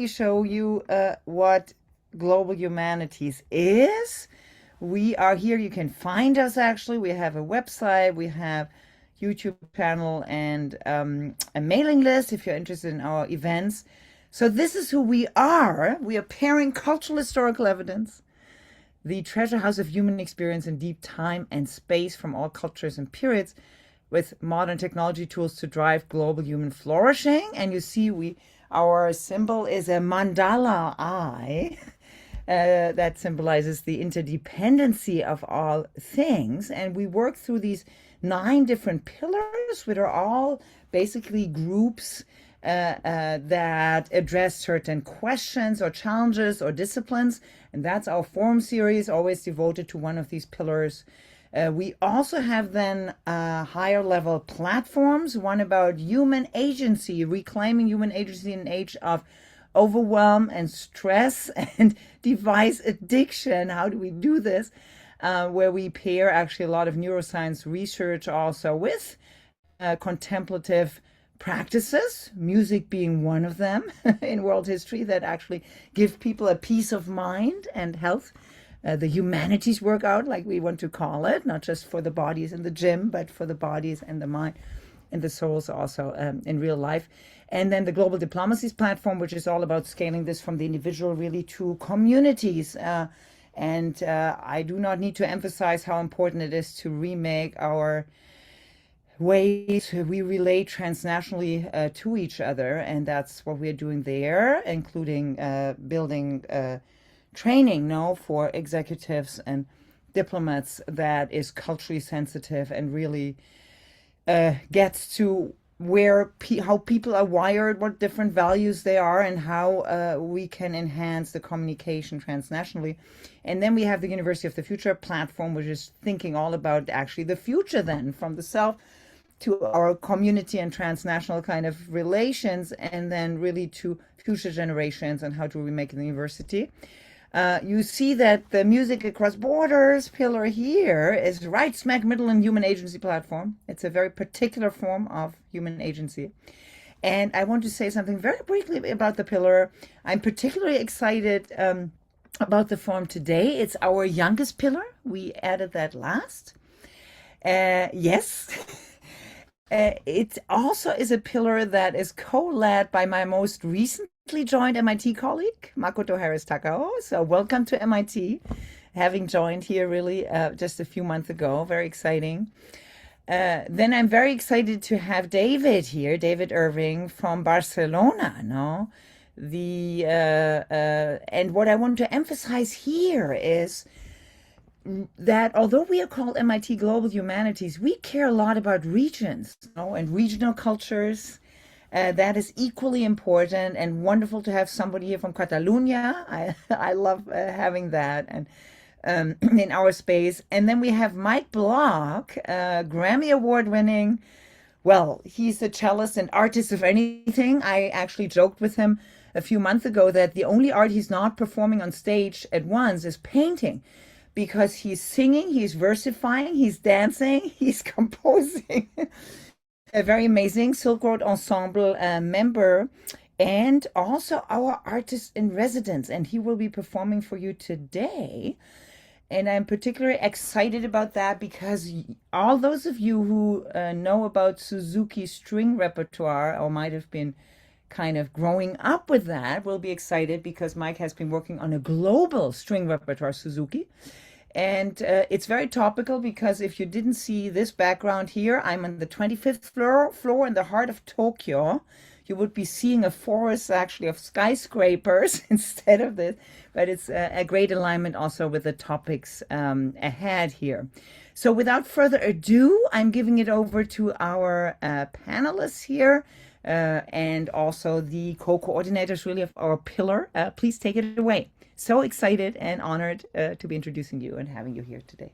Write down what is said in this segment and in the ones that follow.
briefly show you what Global Humanities is. We are here. You can find us actually. We have a website, we have YouTube channel, and a mailing list if you're interested in our events. So this is who we are. We are pairing cultural historical evidence, the treasure house of human experience in deep time and space from all cultures and periods, with modern technology tools to drive global human flourishing. And you see, our symbol is a mandala eye. That symbolizes the interdependency of all things. And we work through these 9 different pillars, which are all basically groups that address certain questions or challenges or disciplines. And that's our forum series, always devoted to one of these pillars. We also have then higher level platforms, one about human agency, reclaiming human agency in an age of overwhelm and stress and device addiction. How do we do this? Where we pair actually a lot of neuroscience research also with contemplative practices, music being one of them in world history that actually give people a peace of mind and health. The humanities workout, like we want to call it, not just for the bodies in the gym, but for the bodies and the mind and the souls also in real life. And then the Global Diplomacies platform, which is all about scaling this from the individual really to communities. And I do not need to emphasize how important it is to remake our ways we relate transnationally to each other. And that's what we're doing there, including building training now for executives and diplomats that is culturally sensitive and really gets to how people are wired, what different values they are, and how we can enhance the communication transnationally. And then we have the University of the Future platform, which is thinking all about actually the future, then from the self to our community and transnational kind of relations, and then really to future generations and how do we make the university. You see that the Music Across Borders pillar here is right smack middle in human agency platform. It's a very particular form of human agency. And I want to say something very briefly about the pillar. I'm particularly excited about the form today. It's our youngest pillar. We added that last. Yes. It also is a pillar that is co-led by my most recently joined MIT colleague, Makoto Harris Takao. So welcome to MIT, having joined here really just a few months ago. Very exciting. Then I'm very excited to have David here, David Irving from Barcelona. No, and what I want to emphasize here is that although we are called MIT Global Humanities, we care a lot about regions, and regional cultures. That is equally important and wonderful to have somebody here from Catalonia. I love having that and in our space. And then we have Mike Block, Grammy Award winning. Well, he's a cellist and artist of anything. I actually joked with him a few months ago that the only art he's not performing on stage at once is painting, because he's singing, he's versifying, he's dancing, he's composing. A very amazing Silk Road Ensemble member, and also our artist in residence. And he will be performing for you today. And I'm particularly excited about that because all those of you who know about Suzuki string repertoire or might have been kind of growing up with that will be excited because Mike has been working on a global string repertoire Suzuki. And it's very topical because if you didn't see this background here, I'm on the 25th floor in the heart of Tokyo. You would be seeing a forest actually of skyscrapers instead of this, but it's a great alignment also with the topics ahead here. So without further ado, I'm giving it over to our panelists here and also the co-coordinators really of our pillar. Please take it away. So excited and honored to be introducing you and having you here today.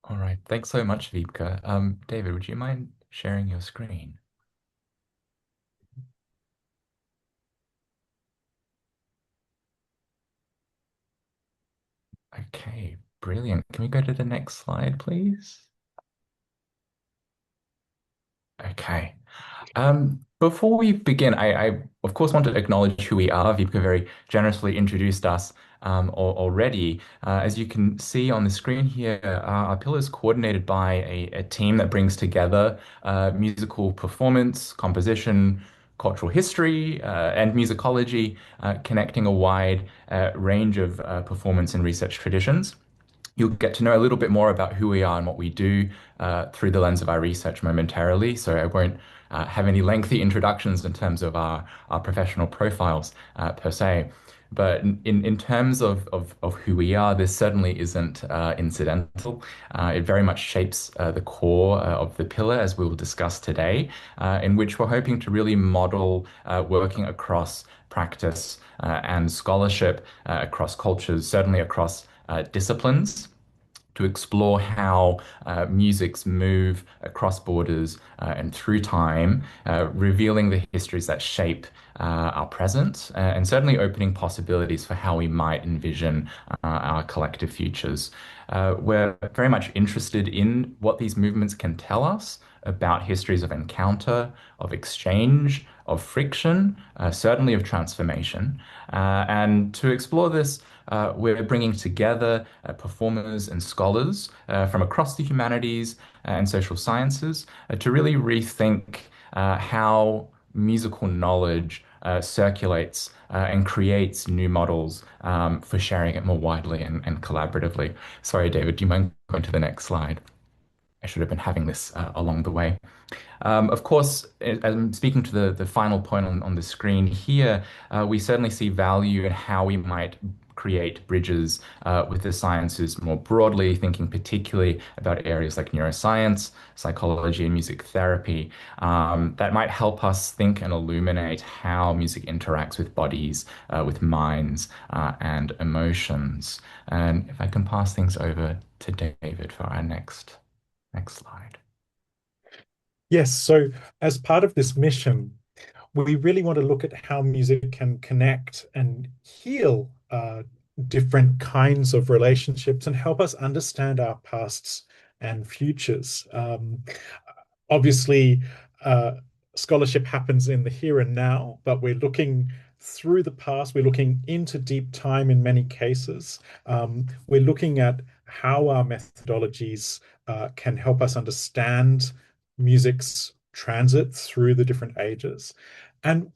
All right. Thanks so much, Wiebke. David, would you mind sharing your screen? Okay, brilliant. Can we go to the next slide, please? Okay. Before we begin, I of course want to acknowledge who we are. Vipka very generously introduced us already. As you can see on the screen here, our pillar is coordinated by a team that brings together musical performance, composition, cultural history, and musicology, connecting a wide range of performance and research traditions. You'll get to know a little bit more about who we are and what we do through the lens of our research momentarily. So I won't have any lengthy introductions in terms of our professional profiles per se. But in terms of who we are, this certainly isn't incidental. It very much shapes the core of the pillar, as we will discuss today, in which we're hoping to really model working across practice and scholarship, across cultures, certainly across disciplines to explore how musics move across borders and through time, revealing the histories that shape our present, and certainly opening possibilities for how we might envision our collective futures. We're very much interested in what these movements can tell us about histories of encounter, of exchange, of friction, certainly of transformation. And to explore this, we're bringing together performers and scholars from across the humanities and social sciences to really rethink how musical knowledge circulates and creates new models for sharing it more widely and collaboratively. Sorry, David, do you mind going to the next slide? I should have been having this along the way. Of course, as I'm speaking to the final point on the screen here, we certainly see value in how we might create bridges with the sciences more broadly, thinking particularly about areas like neuroscience, psychology, and music therapy that might help us think and illuminate how music interacts with bodies, with minds, and emotions. And if I can pass things over to David for our next slide. Yes, so as part of this mission, we really want to look at how music can connect and heal different kinds of relationships and help us understand our pasts and futures. Obviously, uh, scholarship happens in the here and now, but we're looking through the past, we're looking into deep time in many cases. We're looking at how our methodologies can help us understand music's transit through the different ages. And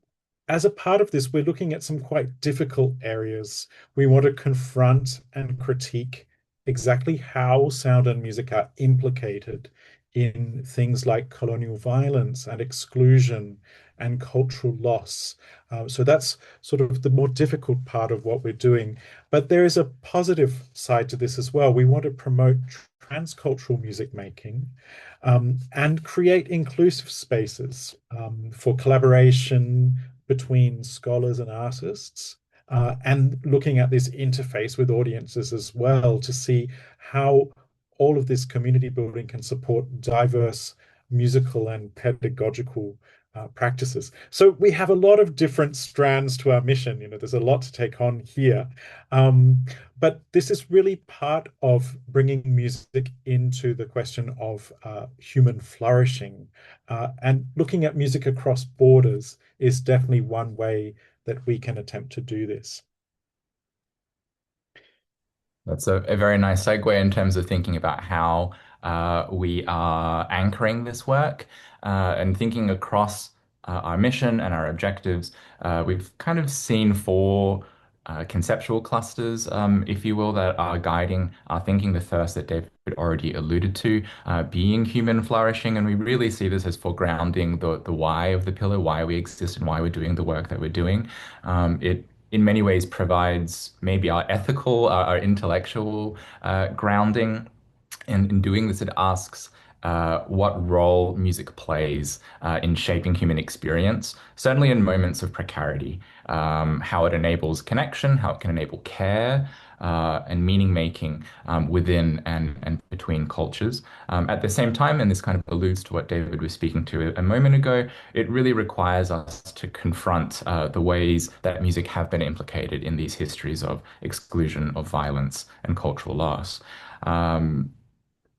as a part of this, we're looking at some quite difficult areas. We want to confront and critique exactly how sound and music are implicated in things like colonial violence and exclusion and cultural loss. So that's sort of the more difficult part of what we're doing. But there is a positive side to this as well. We want to promote transcultural music making and create inclusive spaces for collaboration between scholars and artists, and looking at this interface with audiences as well to see how all of this community building can support diverse musical and pedagogical practices. So we have a lot of different strands to our mission. You know, there's a lot to take on here. But this is really part of bringing music into the question of human flourishing. And looking at music across borders is definitely one way that we can attempt to do this. That's a very nice segue in terms of thinking about how we are anchoring this work and thinking across our mission and our objectives. We've kind of seen four conceptual clusters, if you will, that are guiding our thinking. The first that David already alluded to, being human flourishing. And we really see this as foregrounding the why of the pillar, why we exist and why we're doing the work that we're doing. It in many ways provides maybe our ethical, our intellectual grounding. And in doing this, it asks what role music plays in shaping human experience, certainly in moments of precarity, how it enables connection, how it can enable care. And meaning making within and between cultures. At the same time, and this kind of alludes to what David was speaking to a moment ago, it really requires us to confront the ways that music have been implicated in these histories of exclusion, of violence, and cultural loss. Um,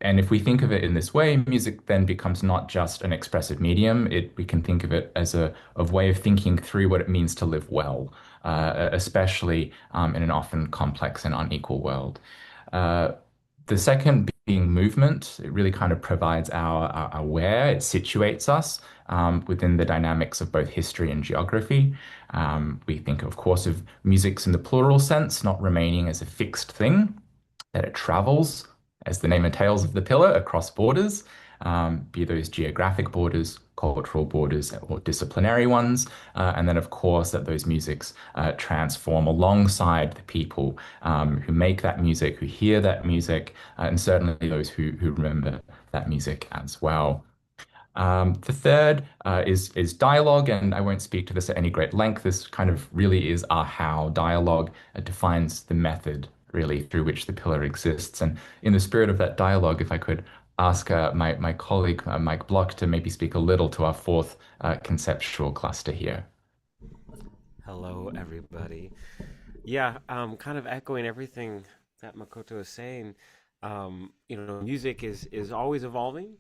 And if we think of it in this way, music then becomes not just an expressive medium. We can think of it as a way of thinking through what it means to live well, especially in an often complex and unequal world. Uh, the second being movement, it really kind of provides our where, it situates us within the dynamics of both history and geography. We think, of course, of musics in the plural sense, not remaining as a fixed thing, that it travels, as the name entails of the pillar, across borders, be those geographic borders, cultural borders, or disciplinary ones. And then, of course, that those musics transform alongside the people who make that music, who hear that music, and certainly those who remember that music as well. The third is dialogue, and I won't speak to this at any great length. This kind of really is our how. Dialogue defines the method, really, through which the pillar exists. And in the spirit of that dialogue, if I could ask my colleague Mike Block to maybe speak a little to our fourth conceptual cluster here. Hello, everybody. Yeah, kind of echoing everything that Makoto is saying. Music is always evolving,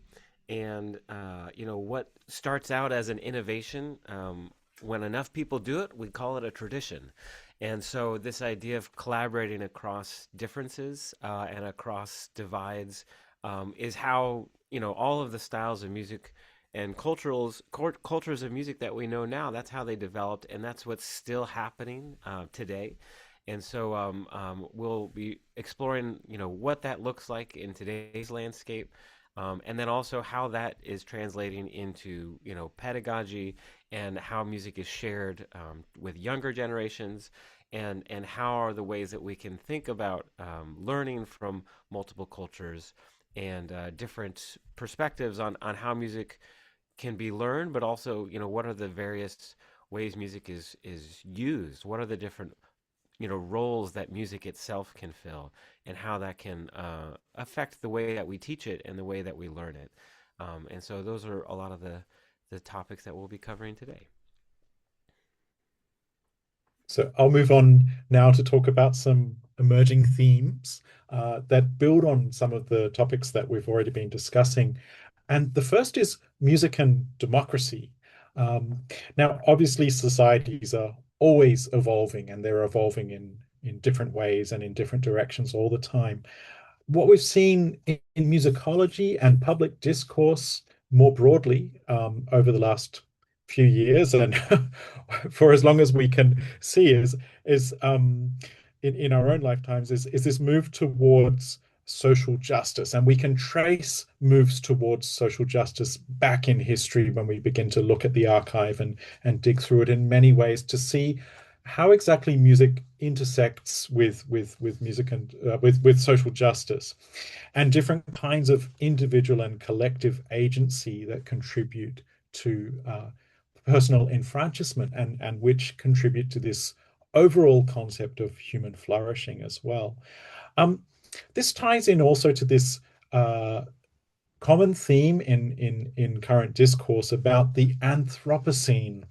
and what starts out as an innovation, when enough people do it, we call it a tradition. And so, this idea of collaborating across differences and across divides is how all of the styles of music and cultures of music that we know now. That's how they developed, and that's what's still happening today. And so we'll be exploring, what that looks like in today's landscape, and then also how that is translating into, pedagogy and how music is shared with younger generations, and how are the ways that we can think about learning from multiple cultures and different perspectives on how music can be learned, but also, what are the various ways music is used? What are the different roles that music itself can fill, and how that can affect the way that we teach it and the way that we learn it. And so those are a lot of the topics that we'll be covering today. So I'll move on now to talk about some emerging themes that build on some of the topics that we've already been discussing. And the first is music and democracy. Um, Now, obviously, societies are always evolving, and they're evolving in different ways and in different directions all the time. What we've seen in musicology and public discourse more broadly over the last few years, and for as long as we can see, is in our own lifetimes, is this move towards social justice. And we can trace moves towards social justice back in history when we begin to look at the archive and dig through it in many ways to see how exactly music intersects with music and with social justice, and different kinds of individual and collective agency that contribute to personal enfranchisement, and which contribute to this overall concept of human flourishing as well. Um, this ties in also to this common theme in current discourse about the Anthropocene.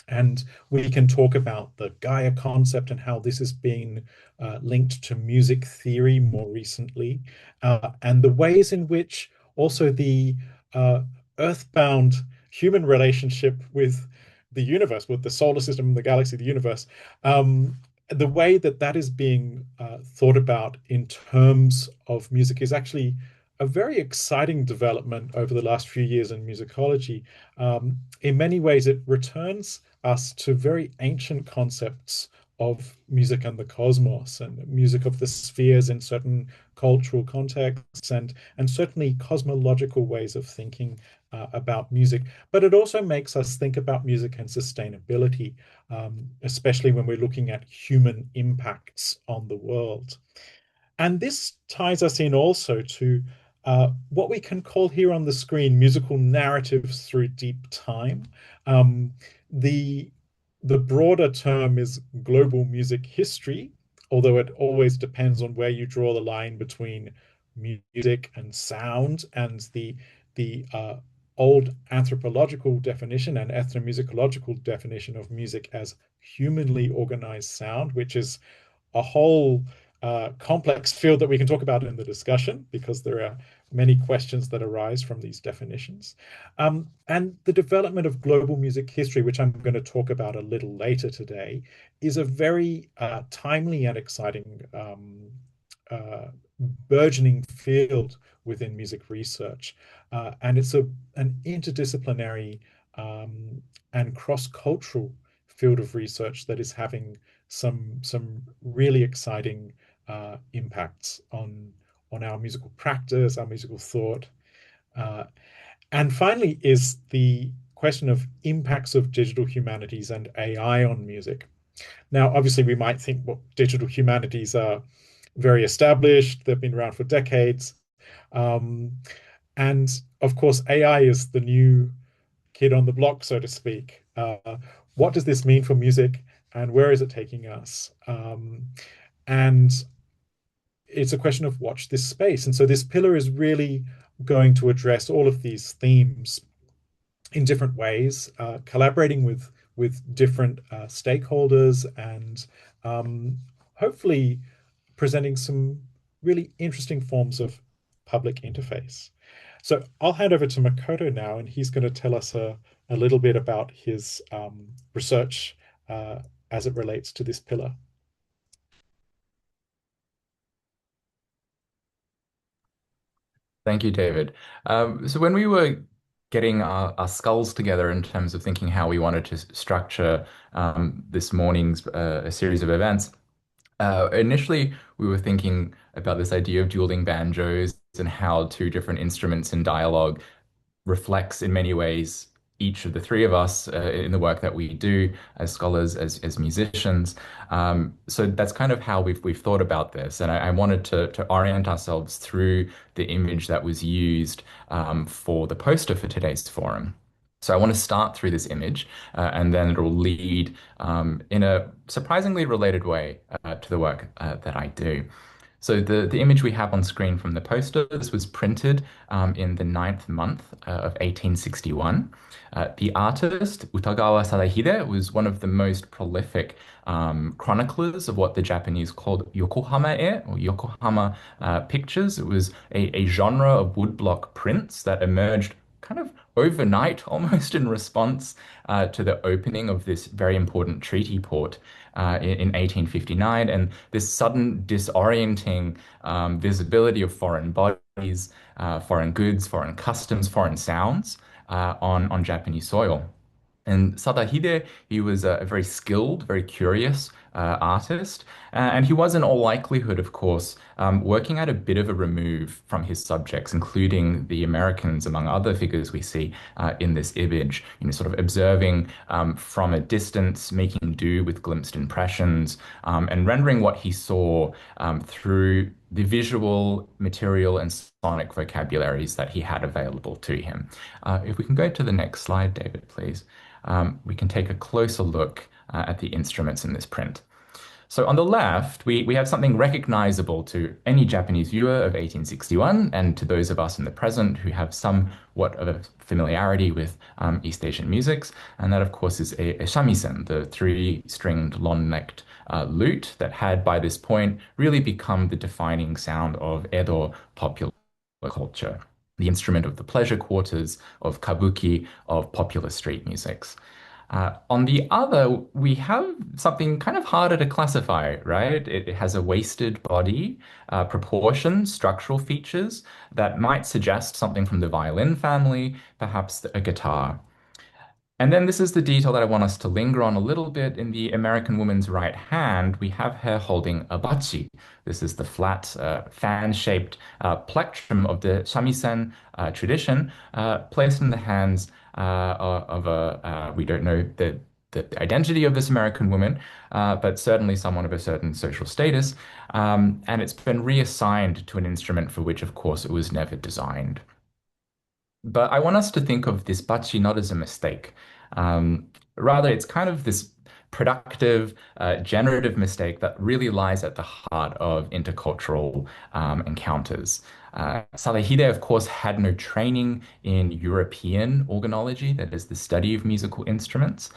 And we can talk about the Gaia concept and how this has been linked to music theory more recently, and the ways in which also the uh, earthbound human relationship with the universe, with the solar system, the galaxy, the universe, the way that that is being thought about in terms of music is actually a very exciting development over the last few years in musicology. In many ways, it returns us to very ancient concepts of music and the cosmos, and music of the spheres in certain cultural contexts, and certainly cosmological ways of thinking about music. But it also makes us think about music and sustainability, especially when we're looking at human impacts on the world. And this ties us in also to what we can call here on the screen musical narratives through deep time. Um, the the broader term is global music history, although it always depends on where you draw the line between music and sound, and the old anthropological definition and ethnomusicological definition of music as humanly organized sound, which is a whole complex field that we can talk about in the discussion because there are many questions that arise from these definitions. And the development of global music history, which I'm going to talk about a little later today, is a very timely and exciting uh, burgeoning field within music research. And it's an interdisciplinary and cross-cultural field of research that is having some really exciting impacts on our musical practice, our musical thought. Uh, and finally, is the question of impacts of digital humanities and AI on music. Now, obviously, we might think, well, digital humanities are very established, they've been around for decades. Um, and of course, AI is the new kid on the block, so to speak. What does this mean for music, and where is it taking us? And it's a question of watch this space. And so this pillar is really going to address all of these themes in different ways, collaborating with different stakeholders and hopefully presenting some really interesting forms of public interface. So I'll hand over to Makoto now, and he's going to tell us a little bit about his research as it relates to this pillar. Thank you, David. So when we were getting our skulls together in terms of thinking how we wanted to structure this morning's a series of events, initially we were thinking about this idea of dueling banjos and how two different instruments in dialogue reflects in many ways each of the three of us in the work that we do as scholars, as musicians. So that's kind of how we've thought about this, and I wanted to orient ourselves through the image that was used for the poster for today's forum. So I want to start through this image, and then it'll lead in a surprisingly related way to the work that I do. So the image we have on screen from the poster, this was printed in the ninth month of 1861. The artist, Utagawa Sadahide, was one of the most prolific chroniclers of what the Japanese called Yokohama-e, or Yokohama pictures. It was a genre of woodblock prints that emerged kind of overnight, almost in response to the opening of this very important treaty port in 1859, and this sudden disorienting visibility of foreign bodies, foreign goods, foreign customs, foreign sounds on Japanese soil. And Sadahide, he was a very skilled, very curious artist, and he was in all likelihood, of course, working at a bit of a remove from his subjects, including the Americans, among other figures we see in this image. Sort of observing from a distance, making do with glimpsed impressions, and rendering what he saw through the visual, material, and sonic vocabularies that he had available to him. If we can go to the next slide, David, please. We can take a closer look at the instruments in this print. So on the left, we have something recognizable to any Japanese viewer of 1861 and to those of us in the present who have somewhat of a familiarity with East Asian musics. And that, of course, is a shamisen, the three-stringed long-necked lute that had by this point really become the defining sound of Edo popular culture, the instrument of the pleasure quarters, of kabuki, of popular street musics. On the other, we have something kind of harder to classify, right? It has a waisted body, proportions, structural features that might suggest something from the violin family, perhaps a guitar. And then this is the detail that I want us to linger on a little bit. In the American woman's right hand, we have her holding a bachi. This is the flat, fan-shaped plectrum of the shamisen tradition, placed in the hands of we don't know the identity of this American woman, but certainly someone of a certain social status. And it's been reassigned to an instrument for which, of course, it was never designed. But I want us to think of this bachi not as a mistake. Rather, it's kind of this productive, generative mistake that really lies at the heart of intercultural encounters. Salahide, of course, had no training in European organology, that is the study of musical instruments.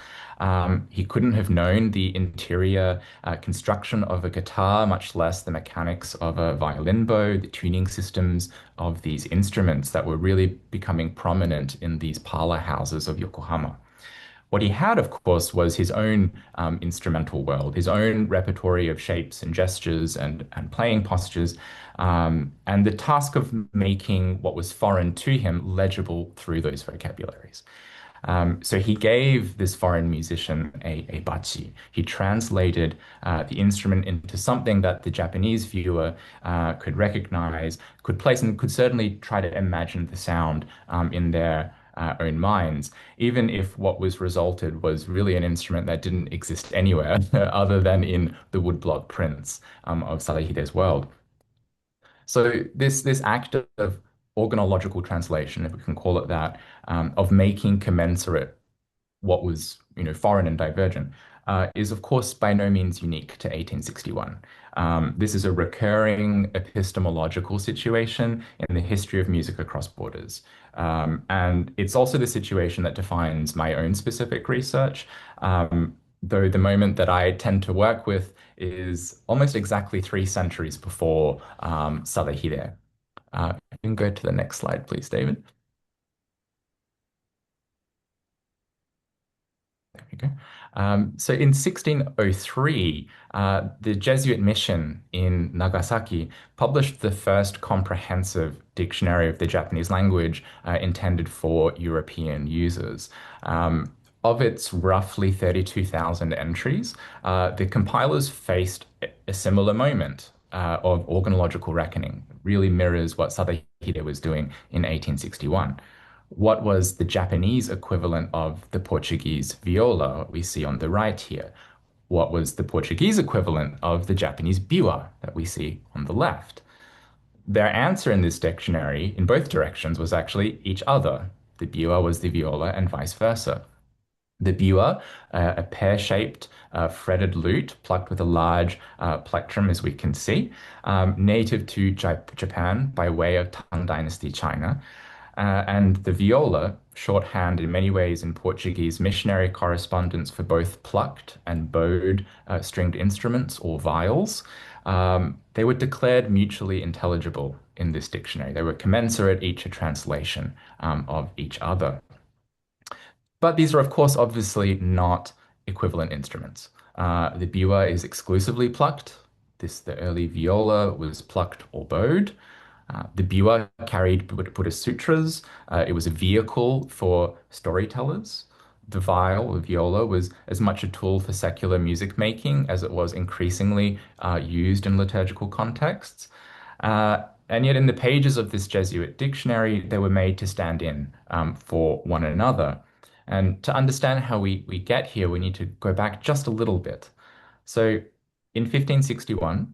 He couldn't have known the interior construction of a guitar, much less the mechanics of a violin bow, the tuning systems of these instruments that were really becoming prominent in these parlor houses of Yokohama. What he had, of course, was his own instrumental world, his own repertory of shapes and gestures and playing postures, and the task of making what was foreign to him legible through those vocabularies. So he gave this foreign musician a bachi. He translated the instrument into something that the Japanese viewer could recognize, could place, and could certainly try to imagine the sound in their own minds, even if what was resulted was really an instrument that didn't exist anywhere other than in the woodblock prints of Salahide's world. So this act of organological translation, if we can call it that, of making commensurate what was, foreign and divergent, is of course by no means unique to 1861. This is a recurring epistemological situation in the history of music across borders. And it's also the situation that defines my own specific research. Though the moment that I tend to work with is almost exactly 3 centuries before Salahide. You can go to the next slide, please, David. There we go. So in 1603, the Jesuit mission in Nagasaki published the first comprehensive dictionary of the Japanese language intended for European users. Of its roughly 32,000 entries, the compilers faced a similar moment of organological reckoning. It really mirrors what Sadahide was doing in 1861. What was the Japanese equivalent of the Portuguese viola we see on the right here? What was the Portuguese equivalent of the Japanese biwa that we see on the left? Their answer in this dictionary, in both directions, was actually each other. The biwa was the viola and vice versa. The biwa, a pear-shaped fretted lute plucked with a large plectrum, as we can see, native to Japan by way of Tang Dynasty China. And the viola, shorthand in many ways in Portuguese missionary correspondence for both plucked and bowed stringed instruments or viols, they were declared mutually intelligible in this dictionary. They were commensurate, each a translation of each other. But these are, of course, obviously not equivalent instruments. The biwa is exclusively plucked. The early viola was plucked or bowed. The biwa carried Buddhist sutras. It was a vehicle for storytellers. The viol, the viola, was as much a tool for secular music making as it was increasingly used in liturgical contexts. And yet, in the pages of this Jesuit dictionary, they were made to stand in for one another. And to understand how we get here, we need to go back just a little bit. So, in 1561,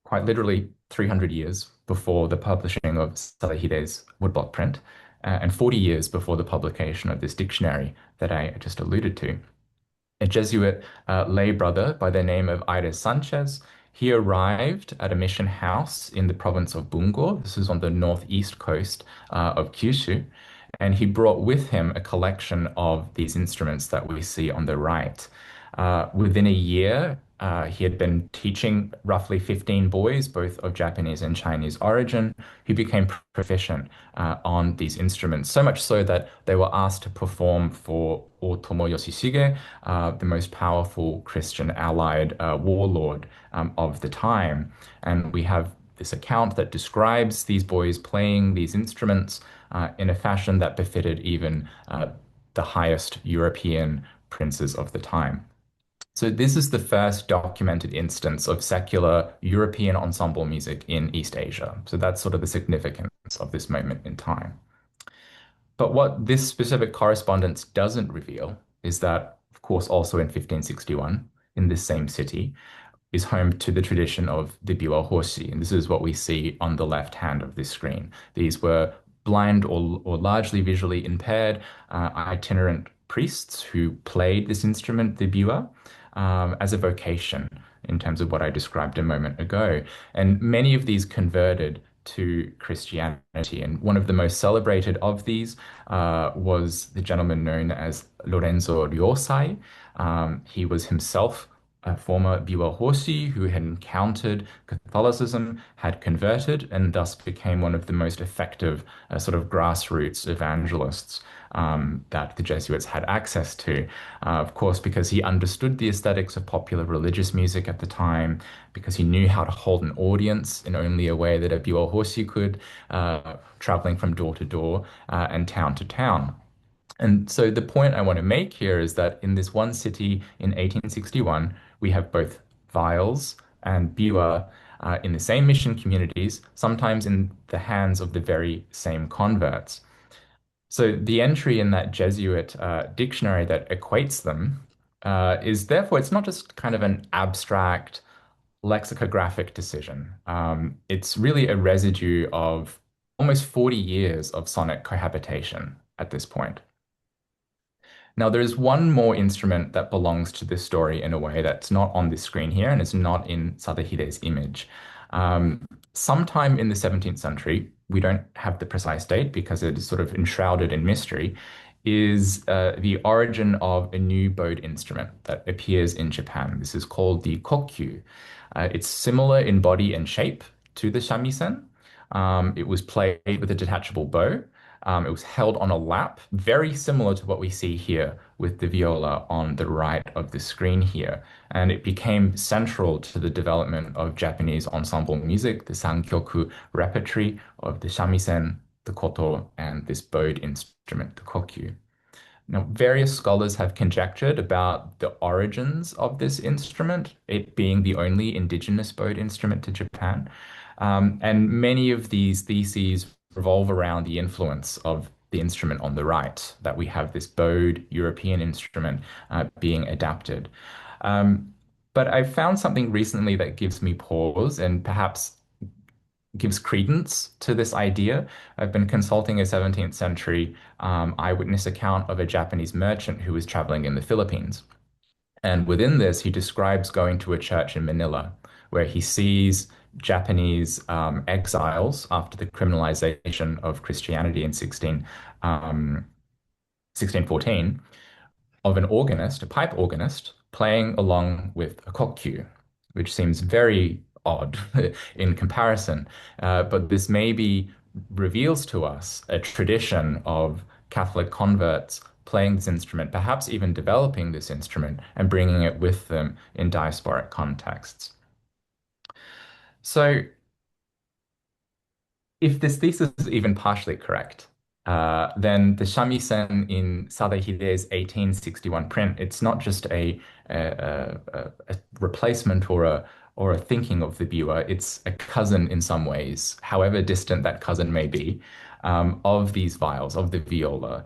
quite literally 300 years before the publishing of Salahide's woodblock print, and 40 years before the publication of this dictionary that I just alluded to, a Jesuit lay brother by the name of Aires Sanchez, he arrived at a mission house in the province of Bungo. This is on the northeast coast of Kyushu. And he brought with him a collection of these instruments that we see on the right. Within a year, he had been teaching roughly 15 boys, both of Japanese and Chinese origin, who became proficient on these instruments, so much so that they were asked to perform for Otomo Yoshishige, the most powerful Christian allied warlord of the time. And we have this account that describes these boys playing these instruments in a fashion that befitted even the highest European princes of the time. So this is the first documented instance of secular European ensemble music in East Asia. So that's sort of the significance of this moment in time. But what this specific correspondence doesn't reveal is that, of course, also in 1561, in this same city, is home to the tradition of the biwa hoshi. And this is what we see on the left hand of this screen. These were blind or largely visually impaired itinerant priests who played this instrument, the biwa, as a vocation in terms of what I described a moment ago. And many of these converted to Christianity. And one of the most celebrated of these was the gentleman known as Lorenzo Ryosai. He was himself a former Biwa Hoshi who had encountered Catholicism, had converted, and thus became one of the most effective sort of grassroots evangelists that the Jesuits had access to. Of course, because he understood the aesthetics of popular religious music at the time, because he knew how to hold an audience in only a way that a Biwa Hoshi could, traveling from door to door and town to town. And so the point I want to make here is that in this one city in 1861, we have both viols and biwa in the same mission communities, sometimes in the hands of the very same converts. So the entry in that Jesuit dictionary that equates them is therefore, it's not just kind of an abstract lexicographic decision. It's really a residue of almost 40 years of sonic cohabitation at this point. Now, there is one more instrument that belongs to this story in a way that's not on this screen here, and it's not in Sadahide's image. Sometime in the 17th century, we don't have the precise date because it is sort of enshrouded in mystery, is the origin of a new bowed instrument that appears in Japan. This is called the kokyu. It's similar in body and shape to the shamisen. It was played with a detachable bow. It was held on a lap, very similar to what we see here with the viola on the right of the screen here. And it became central to the development of Japanese ensemble music, the sankyoku repertory of the shamisen, the koto, and this bowed instrument, the kokyu. Now, various scholars have conjectured about the origins of this instrument, it being the only indigenous bowed instrument to Japan. And many of these theses revolve around the influence of the instrument on the right, that we have this bowed European instrument being adapted. But I found something recently that gives me pause and perhaps gives credence to this idea. I've been consulting a 17th century eyewitness account of a Japanese merchant who was traveling in the Philippines. And within this, he describes going to a church in Manila where he sees Japanese exiles after the criminalization of Christianity in 1614 of an organist, a pipe organist, playing along with a kokyu, which seems very odd in comparison. But this maybe reveals to us a tradition of Catholic converts playing this instrument, perhaps even developing this instrument and bringing it with them in diasporic contexts. So if this thesis is even partially correct, then the shamisen in Sadahide's 1861 print, it's not just a replacement or a thinking of the biwa, it's a cousin in some ways, however distant that cousin may be, of these viols, of the viola,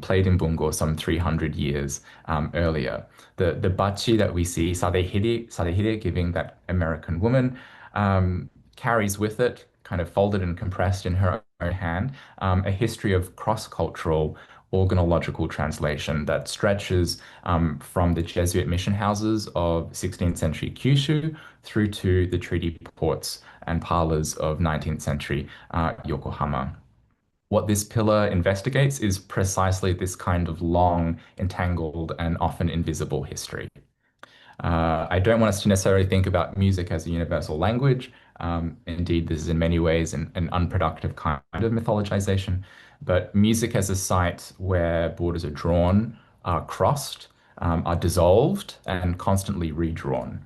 played in Bungo some 300 years earlier. The bachi that we see, Sadehide giving that American woman, carries with it, kind of folded and compressed in her own hand, a history of cross-cultural organological translation that stretches from the Jesuit mission houses of 16th century Kyushu through to the treaty ports and parlors of 19th century Yokohama. What this pillar investigates is precisely this kind of long, entangled, and often invisible history. I don't want us to necessarily think about music as a universal language. Indeed, this is in many ways an unproductive kind of mythologization. But music as a site where borders are drawn, are crossed, are dissolved, and constantly redrawn,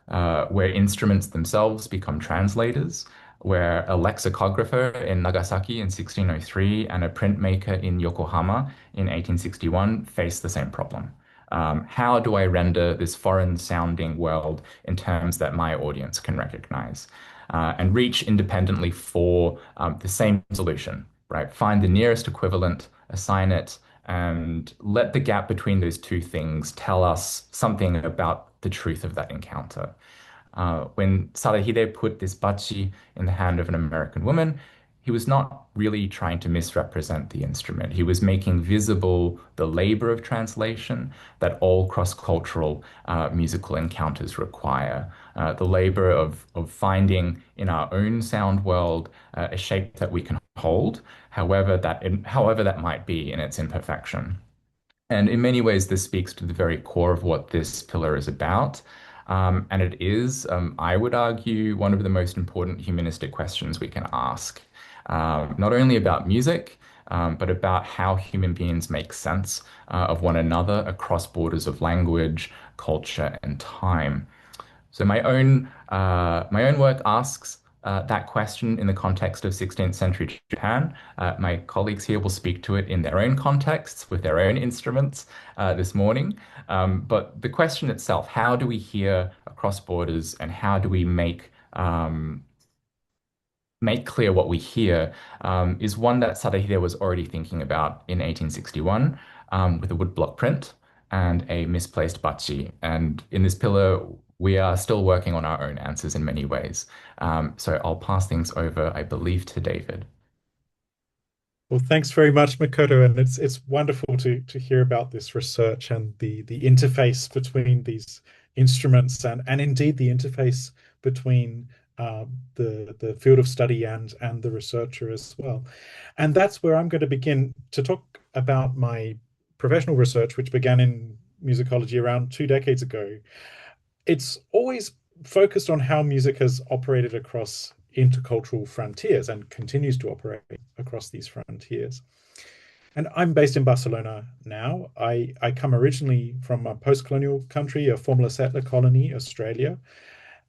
where instruments themselves become translators, where a lexicographer in Nagasaki in 1603 and a printmaker in Yokohama in 1861 faced the same problem. How do I render this foreign sounding world in terms that my audience can recognize and reach independently for the same solution, right? Find the nearest equivalent, assign it, and let the gap between those two things tell us something about the truth of that encounter. When Sadahide put this bachi in the hand of an American woman, he was not really trying to misrepresent the instrument. He was making visible the labor of translation that all cross-cultural musical encounters require. The labor of finding in our own sound world a shape that we can hold, however that might be in its imperfection. And in many ways, this speaks to the very core of what this pillar is about. And it is, I would argue, one of the most important humanistic questions we can ask, not only about music, but about how human beings make sense of one another across borders of language, culture, and time. So my own work asks that question in the context of 16th century Japan. My colleagues here will speak to it in their own contexts with their own instruments this morning. But the question itself, how do we hear across borders, and how do we make clear what we hear, is one that Sadahide was already thinking about in 1861 with a woodblock print and a misplaced bachi. And in this pillar, we are still working on our own answers in many ways. So I'll pass things over, I believe, to David. Well, thanks very much, Makoto, and it's wonderful to hear about this research and the interface between these instruments and indeed the interface between the field of study and the researcher as well. And that's where I'm going to begin to talk about my professional research, which began in musicology around 2 decades ago. It's always focused on how music has operated across intercultural frontiers and continues to operate across these frontiers. And I'm based in Barcelona now. I come originally from a post-colonial country, a former settler colony, Australia,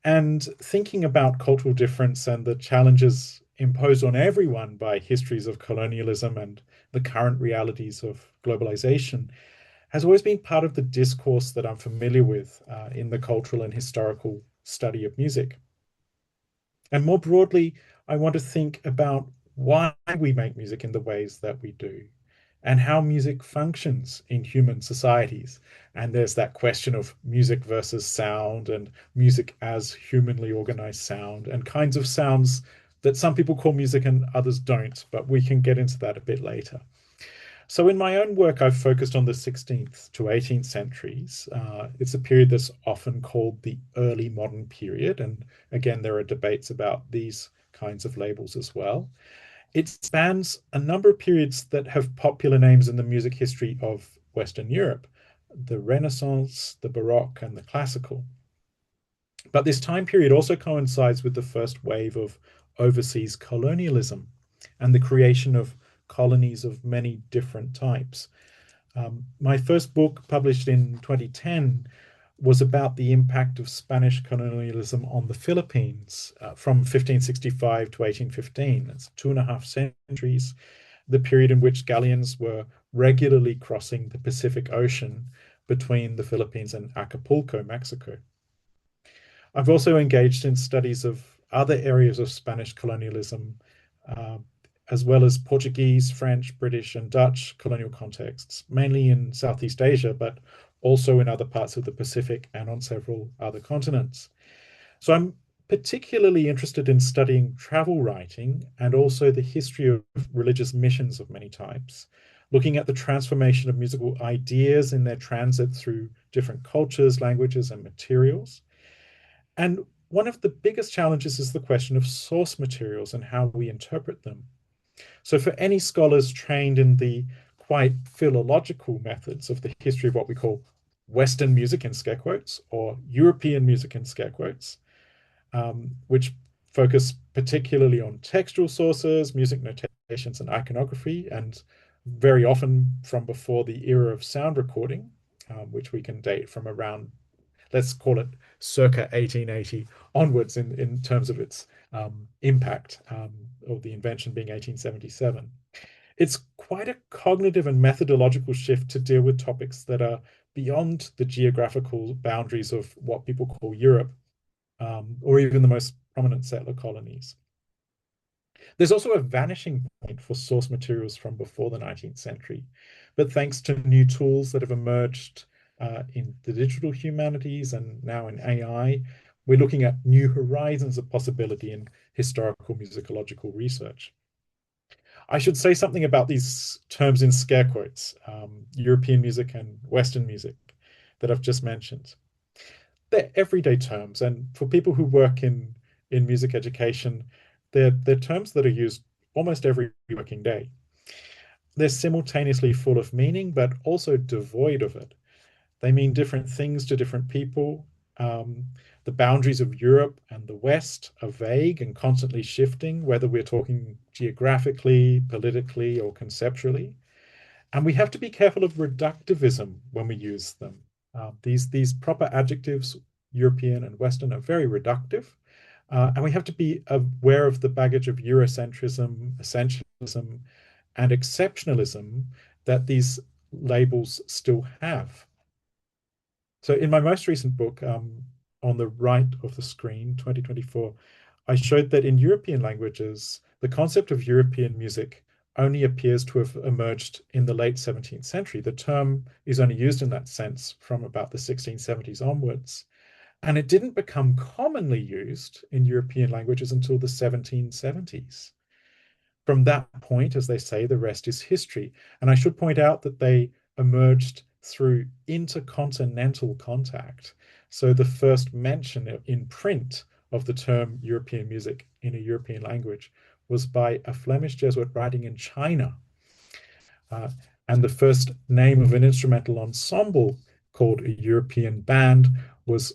and thinking about cultural difference and the challenges imposed on everyone by histories of colonialism and the current realities of globalization has always been part of the discourse that I'm familiar with in the cultural and historical study of music. And more broadly, I want to think about why we make music in the ways that we do and how music functions in human societies. And there's that question of music versus sound and music as humanly organized sound and kinds of sounds that some people call music and others don't, but we can get into that a bit later. So in my own work, I've focused on the 16th to 18th centuries. It's a period that's often called the early modern period. And again, there are debates about these kinds of labels as well. It spans a number of periods that have popular names in the music history of Western Europe, the Renaissance, the Baroque, and the Classical. But this time period also coincides with the first wave of overseas colonialism and the creation of colonies of many different types. My first book, published in 2010, was about the impact of Spanish colonialism on the Philippines from 1565 to 1815. That's 2.5 centuries, the period in which galleons were regularly crossing the Pacific Ocean between the Philippines and Acapulco, Mexico. I've also engaged in studies of other areas of Spanish colonialism, uh, as well as Portuguese, French, British, and Dutch colonial contexts, mainly in Southeast Asia, but also in other parts of the Pacific and on several other continents. So I'm particularly interested in studying travel writing and also the history of religious missions of many types, looking at the transformation of musical ideas in their transit through different cultures, languages, and materials. And one of the biggest challenges is the question of source materials and how we interpret them. So for any scholars trained in the quite philological methods of the history of what we call Western music in scare quotes or European music in scare quotes, which focus particularly on textual sources, music notations, and iconography, and very often from before the era of sound recording, which we can date from around, let's call it circa 1880 onwards in terms of its impact, of the invention being 1877. It's quite a cognitive and methodological shift to deal with topics that are beyond the geographical boundaries of what people call Europe, or even the most prominent settler colonies. There's also a vanishing point for source materials from before the 19th century, but thanks to new tools that have emerged in the digital humanities and now in AI, we're looking at new horizons of possibility in historical musicological research. I should say something about these terms in scare quotes, European music and Western music that I've just mentioned. They're everyday terms, and for people who work in music education, they're terms that are used almost every working day. They're simultaneously full of meaning, but also devoid of it. They mean different things to different people. The boundaries of Europe and the West are vague and constantly shifting, whether we're talking geographically, politically, or conceptually. And we have to be careful of reductivism when we use them. These proper adjectives, European and Western, are very reductive. And we have to be aware of the baggage of Eurocentrism, essentialism, and exceptionalism that these labels still have. So in my most recent book, on the right of the screen, 2024, I showed that in European languages, the concept of European music only appears to have emerged in the late 17th century. The term is only used in that sense from about the 1670s onwards. And it didn't become commonly used in European languages until the 1770s. From that point, as they say, the rest is history. And I should point out that they emerged through intercontinental contact. So the first mention in print of the term European music in a European language was by a Flemish Jesuit writing in China. And the first name of an instrumental ensemble called a European band was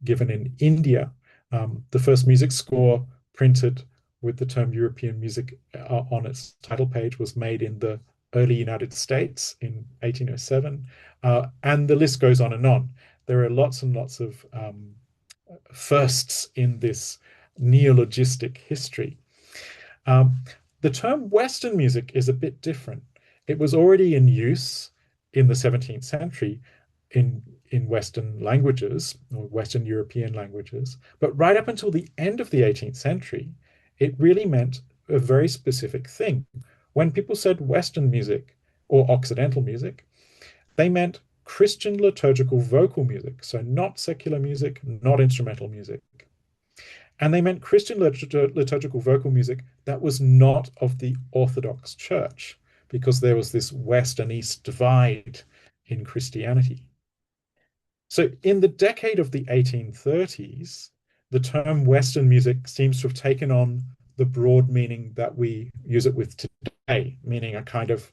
given in India. The first music score printed with the term European music on its title page was made in the early United States in 1807. And the list goes on and on. There are lots and lots of firsts in this neologistic history. The term Western music is a bit different. It was already in use in the 17th century in Western languages or Western European languages, but right up until the end of the 18th century, it really meant a very specific thing. When people said Western music or Occidental music, they meant Christian liturgical vocal music, so not secular music, not instrumental music. And they meant Christian liturgical vocal music that was not of the Orthodox Church, because there was this West and East divide in Christianity. So in the decade of the 1830s, the term Western music seems to have taken on the broad meaning that we use it with today, meaning a kind of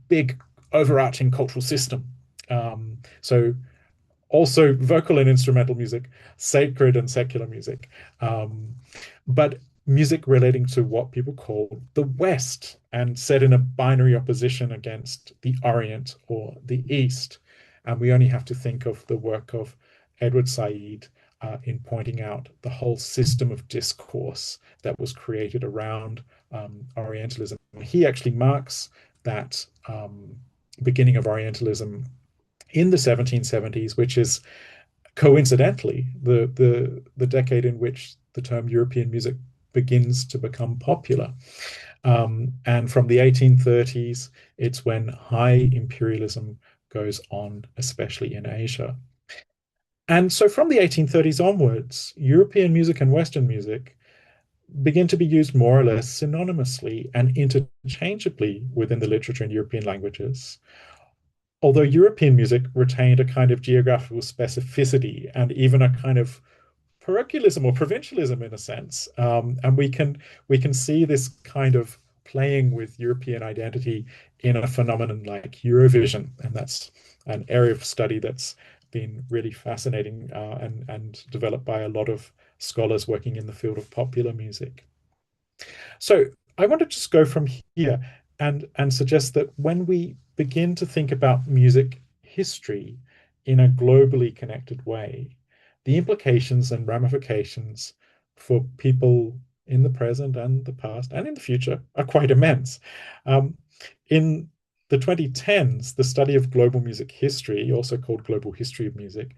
big overarching cultural system. So also vocal and instrumental music, sacred and secular music, but music relating to what people call the West and set in a binary opposition against the Orient or the East. And we only have to think of the work of Edward Said in pointing out the whole system of discourse that was created around Orientalism. He actually marks that beginning of Orientalism in the 1770s, which is coincidentally the decade in which the term European music begins to become popular. And from the 1830s, it's when high imperialism goes on, especially in Asia. And so from the 1830s onwards, European music and Western music begin to be used more or less synonymously and interchangeably within the literature in European languages. Although European music retained a kind of geographical specificity and even a kind of parochialism or provincialism in a sense, and we can see this kind of playing with European identity in a phenomenon like Eurovision, and that's an area of study that's been really fascinating and developed by a lot of scholars working in the field of popular music. So I want to just go from here and suggest that when we begin to think about music history in a globally connected way, the implications and ramifications for people in the present and the past and in the future are quite immense. In the 2010s, the study of global music history, also called global history of music,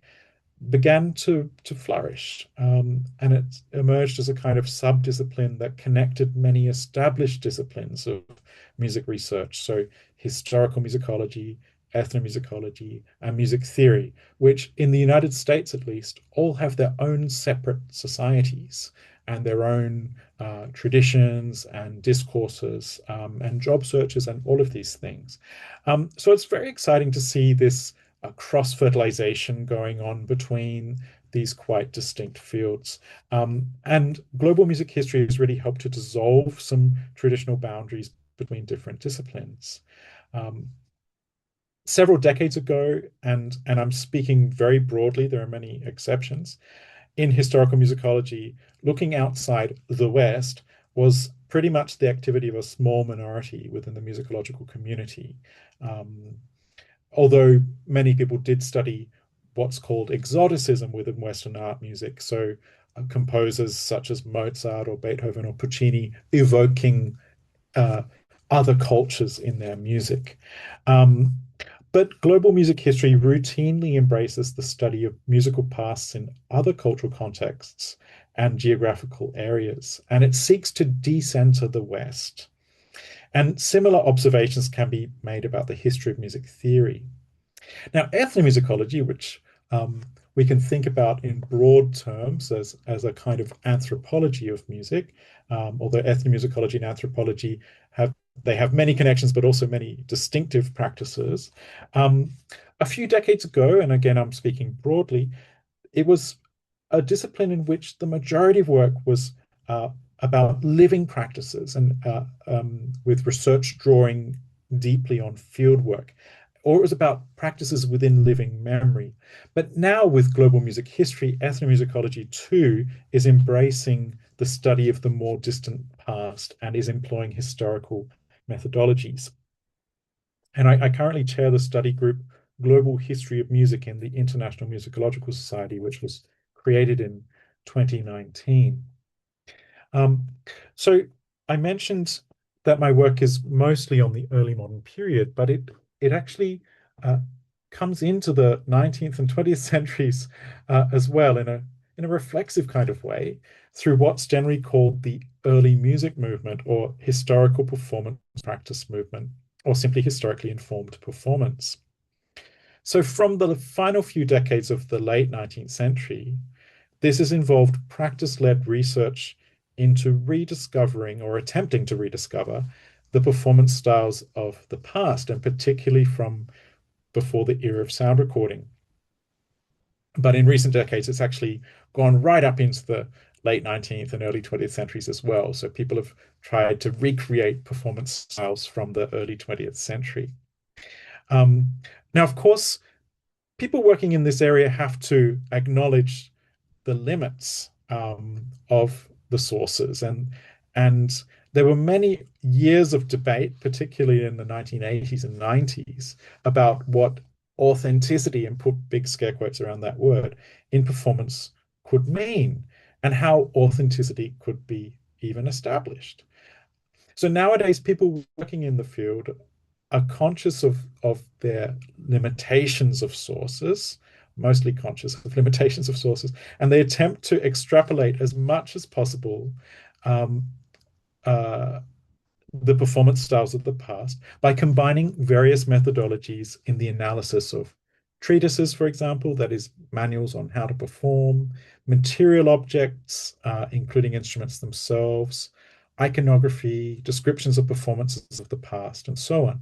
began to flourish. And it emerged as a kind of subdiscipline that connected many established disciplines of music research. So historical musicology, ethnomusicology, and music theory, which in the United States at least all have their own separate societies and their own traditions and discourses and job searches and all of these things. So it's very exciting to see this cross-fertilization going on between these quite distinct fields. And global music history has really helped to dissolve some traditional boundaries between different disciplines. Um, Several decades ago, and I'm speaking very broadly, there are many exceptions, in historical musicology, looking outside the West was pretty much the activity of a small minority within the musicological community. Um, Although many people did study what's called exoticism within Western art music, so composers such as Mozart or Beethoven or Puccini evoking uh, other cultures in their music. Um, but global music history routinely embraces the study of musical pasts in other cultural contexts and geographical areas, and it seeks to decenter the West. And similar observations can be made about the history of music theory. Now, ethnomusicology, which we can think about in broad terms as a kind of anthropology of music, although ethnomusicology and anthropology have many connections, but also many distinctive practices. Um, a few decades ago, and again, I'm speaking broadly, it was a discipline in which the majority of work was uh, about living practices and with research drawing deeply on field work, or it was about practices within living memory. But now, with global music history, ethnomusicology too is embracing the study of the more distant past and is employing historical methodologies. And I currently chair the study group Global History of Music in the International Musicological Society, which was created in 2019. Um, so I mentioned that my work is mostly on the early modern period, but it actually uh, comes into the 19th and 20th centuries as well in a reflexive kind of way through what's generally called the early music movement or historical performance practice movement, or simply historically informed performance. So from the final few decades of the late 19th century, this has involved practice-led research into rediscovering or attempting to rediscover the performance styles of the past, and particularly from before the era of sound recording. But in recent decades, it's actually gone right up into the late 19th and early 20th centuries as well. So people have tried to recreate performance styles from the early 20th century. Now, of course, people working in this area have to acknowledge the limits of the sources, and there were many years of debate, particularly in the 1980s and 90s, about what authenticity, and put big scare quotes around that word, in performance could mean, and how authenticity could be even established. So nowadays, people working in the field are conscious of their limitations of sources, mostly conscious of limitations of sources, and they attempt to extrapolate as much as possible um, uh, the performance styles of the past by combining various methodologies in the analysis of treatises, for example, that is, manuals on how to perform, material objects, including instruments themselves, iconography, descriptions of performances of the past, and so on.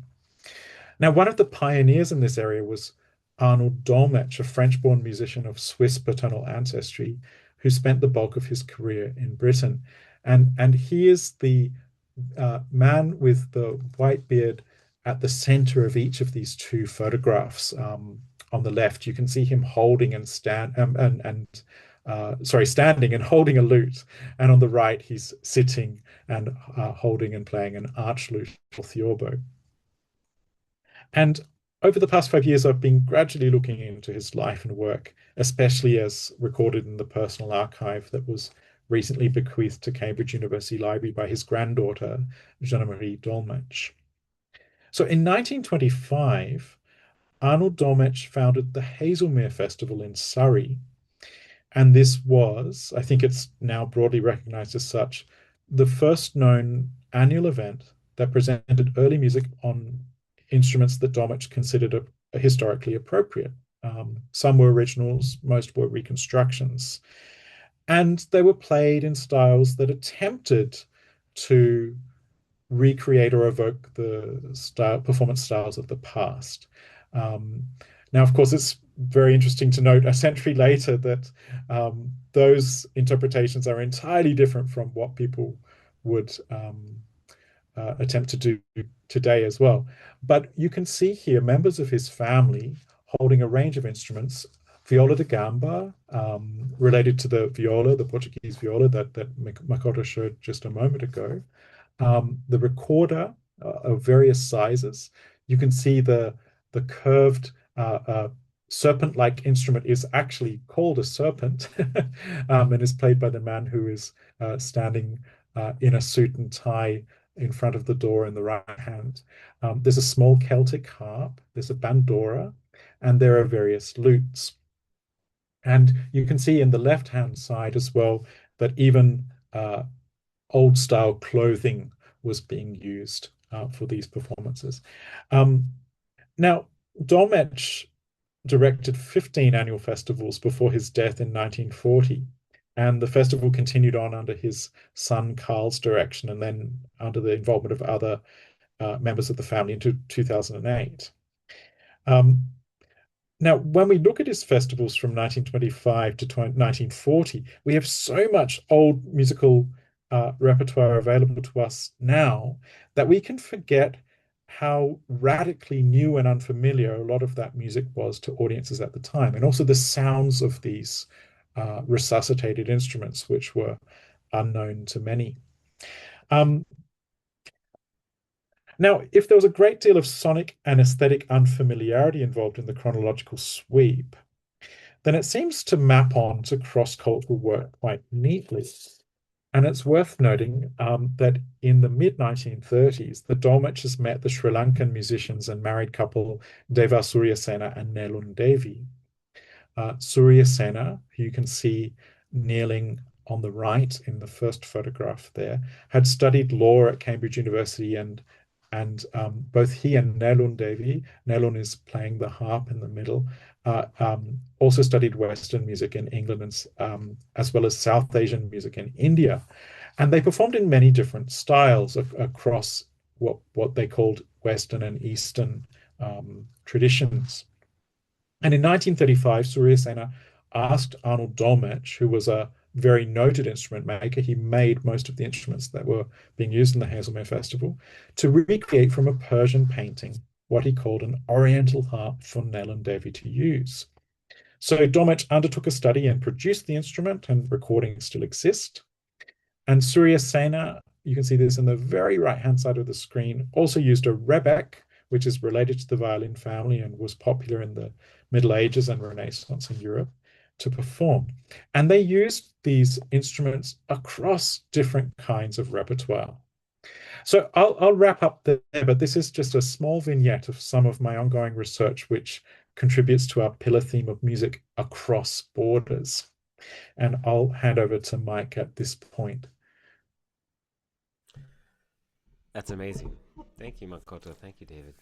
Now, one of the pioneers in this area was Arnold Dolmetsch, a French-born musician of Swiss paternal ancestry, who spent the bulk of his career in Britain. And he is the man with the white beard at the center of each of these two photographs. On the left, you can see him holding and standing and holding a lute, and on the right, he's sitting and holding and playing an arch lute or theorbo. And over the past 5 years, I've been gradually looking into his life and work, especially as recorded in the personal archive that was recently bequeathed to Cambridge University Library by his granddaughter, Jeanne-Marie Dolmetsch. So in 1925, Arnold Dolmetsch founded the Hazelmere Festival in Surrey. And this was, I think it's now broadly recognized as such, the first known annual event that presented early music on instruments that Dolmetsch considered historically appropriate. Some were originals, most were reconstructions. And they were played in styles that attempted to recreate or evoke the performance styles of the past. Um, Now, of course, it's very interesting to note a century later that those interpretations are entirely different from what people would attempt to do today as well. But you can see here members of his family holding a range of instruments. Viola da gamba, related to the viola, the Portuguese viola that Makoto showed just a moment ago. The recorder of various sizes. You can see the curved serpent-like instrument is actually called a serpent and is played by the man who is standing in a suit and tie in front of the door in the right hand. There's a small Celtic harp, there's a bandora, and there are various lutes. And you can see in the left-hand side as well that even old style clothing was being used for these performances. Um, Now, Dolmetsch directed 15 annual festivals before his death in 1940. And the festival continued on under his son Carl's direction and then under the involvement of other members of the family into 2008. Um, Now, when we look at his festivals from 1925 to 1940, we have so much old musical repertoire available to us now that we can forget how radically new and unfamiliar a lot of that music was to audiences at the time, and also the sounds of these resuscitated instruments, which were unknown to many. Um, Now, if there was a great deal of sonic and aesthetic unfamiliarity involved in the chronological sweep, then it seems to map on to cross-cultural work quite neatly. And it's worth noting that in the mid-1930s, the Dolmetschers met the Sri Lankan musicians and married couple Deva Suryasena and Nelun Devi. Surya Sena, who you can see kneeling on the right in the first photograph there, had studied law at Cambridge University, and both he and Nelun Devi, Nelun is playing the harp in the middle, also studied Western music in England as well as South Asian music in India. And they performed in many different styles across what they called Western and Eastern traditions. And in 1935, Surya Sena asked Arnold Dolmetsch, who was a very noted instrument maker, he made most of the instruments that were being used in the Haslemere Festival, to recreate from a Persian painting what he called an Oriental harp for Nellan Devi to use. So Dolmetsch undertook a study and produced the instrument, and recordings still exist. And Surya Sena, you can see this in the very right-hand side of the screen, also used a rebec, which is related to the violin family and was popular in the Middle Ages and Renaissance in Europe, to perform. And they used these instruments across different kinds of repertoire. So I'll wrap up there, but this is just a small vignette of some of my ongoing research, which contributes to our pillar theme of music across borders. And I'll hand over to Mike at this point. That's amazing. Thank you, Makoto. Thank you, David.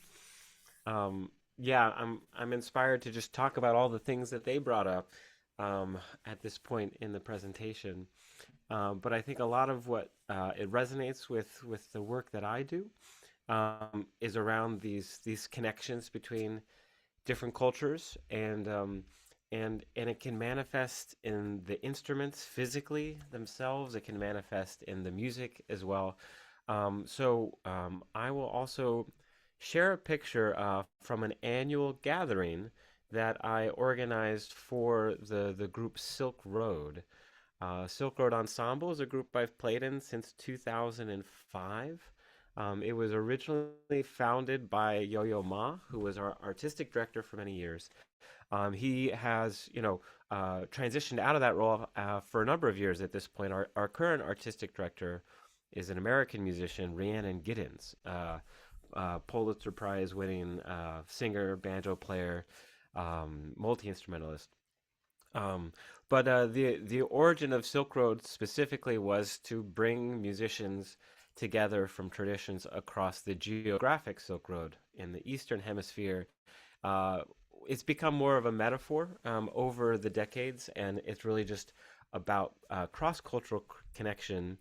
Yeah, I'm inspired to just talk about all the things that they brought up at this point in the presentation. But I think a lot of what it resonates with the work that I do is around these connections between different cultures, and it can manifest in the instruments physically themselves. It can manifest in the music as well. I will also share a picture from an annual gathering that I organized for the group Silk Road. Silk Road Ensemble is a group I've played in since 2005. It was originally founded by Yo-Yo Ma, who was our artistic director for many years. He has, transitioned out of that role for a number of years at this point. Our current artistic director is an American musician, Rhiannon Giddens, Pulitzer Prize winning singer, banjo player, multi instrumentalist. But the origin of Silk Road specifically was to bring musicians together from traditions across the geographic Silk Road in the Eastern Hemisphere. Uh, it's become more of a metaphor over the decades, and it's really just about cross-cultural connection.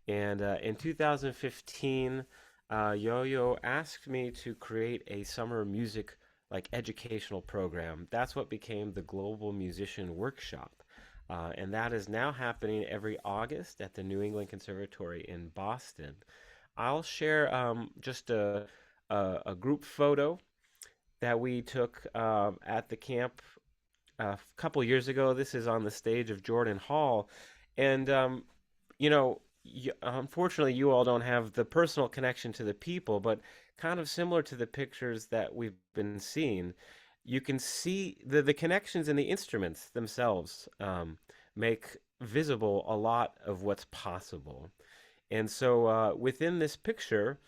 And in 2015, Yo-Yo asked me to create a summer music like educational program. That's what became the Global Musician Workshop. And that is now happening every August at the New England Conservatory in Boston. I'll share just a group photo that we took at the camp a couple years ago. This is on the stage of Jordan Hall. And you know, unfortunately, you all don't have the personal connection to the people, but kind of similar to the pictures that we've been seeing, you can see the connections in the instruments themselves make visible a lot of what's possible. And so within this picture,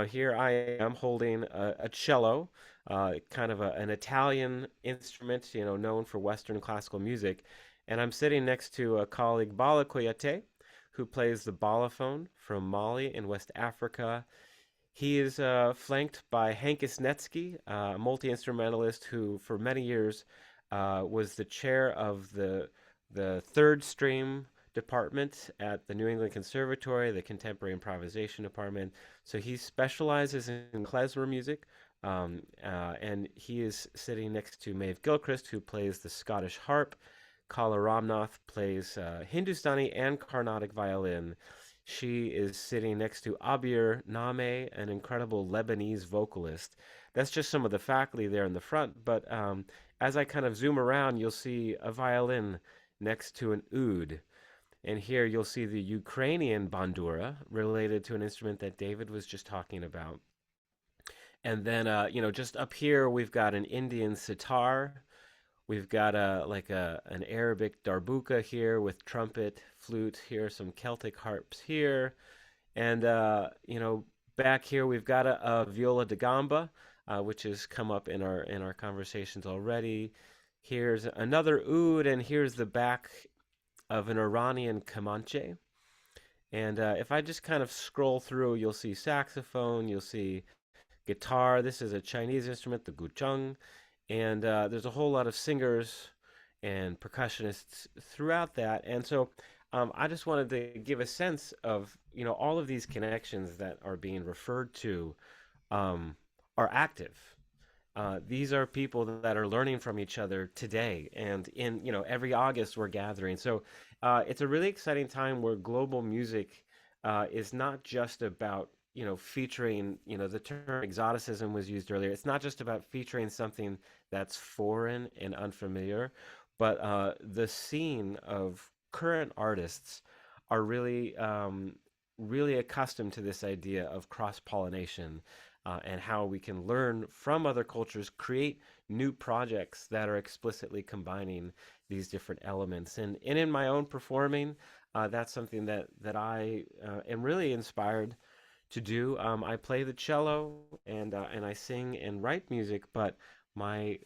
here I am holding a cello, kind of an Italian instrument, known for Western classical music. And I'm sitting next to a colleague, Bala Koyate, who plays the balaphone from Mali in West Africa. He is flanked by Henkis Netsky, a multi-instrumentalist who, for many years, was the chair of the third stream department at the New England Conservatory, the Contemporary Improvisation Department. So he specializes in klezmer music, and he is sitting next to Maeve Gilchrist, who plays the Scottish harp. Kala Ramnath plays Hindustani and Carnatic violin. She is sitting next to Abir Name, an incredible Lebanese vocalist. That's just some of the faculty there in the front, but as I kind of zoom around, you'll see a violin next to an oud. And here you'll see the Ukrainian bandura, related to an instrument that David was just talking about. And then, just up here, we've got an Indian sitar. We've got an Arabic darbuka here with trumpet, flute here, some Celtic harps here. And, back here we've got a viola da gamba, which has come up in our conversations already. Here's another oud, and here's the back of an Iranian kamanche. And if I just kind of scroll through, you'll see saxophone, you'll see guitar. This is a Chinese instrument, the gucheng. And there's a whole lot of singers and percussionists throughout that. And so I just wanted to give a sense of, all of these connections that are being referred to are active. These are people that are learning from each other today, and every August we're gathering. So it's a really exciting time where global music is not just about featuring. The term exoticism was used earlier. It's not just about featuring something that's foreign and unfamiliar, but the scene of current artists are really accustomed to this idea of cross-pollination, and how we can learn from other cultures, create new projects that are explicitly combining these different elements. And in my own performing, that's something that I am really inspired to do. I play the cello, and I sing and write music, but my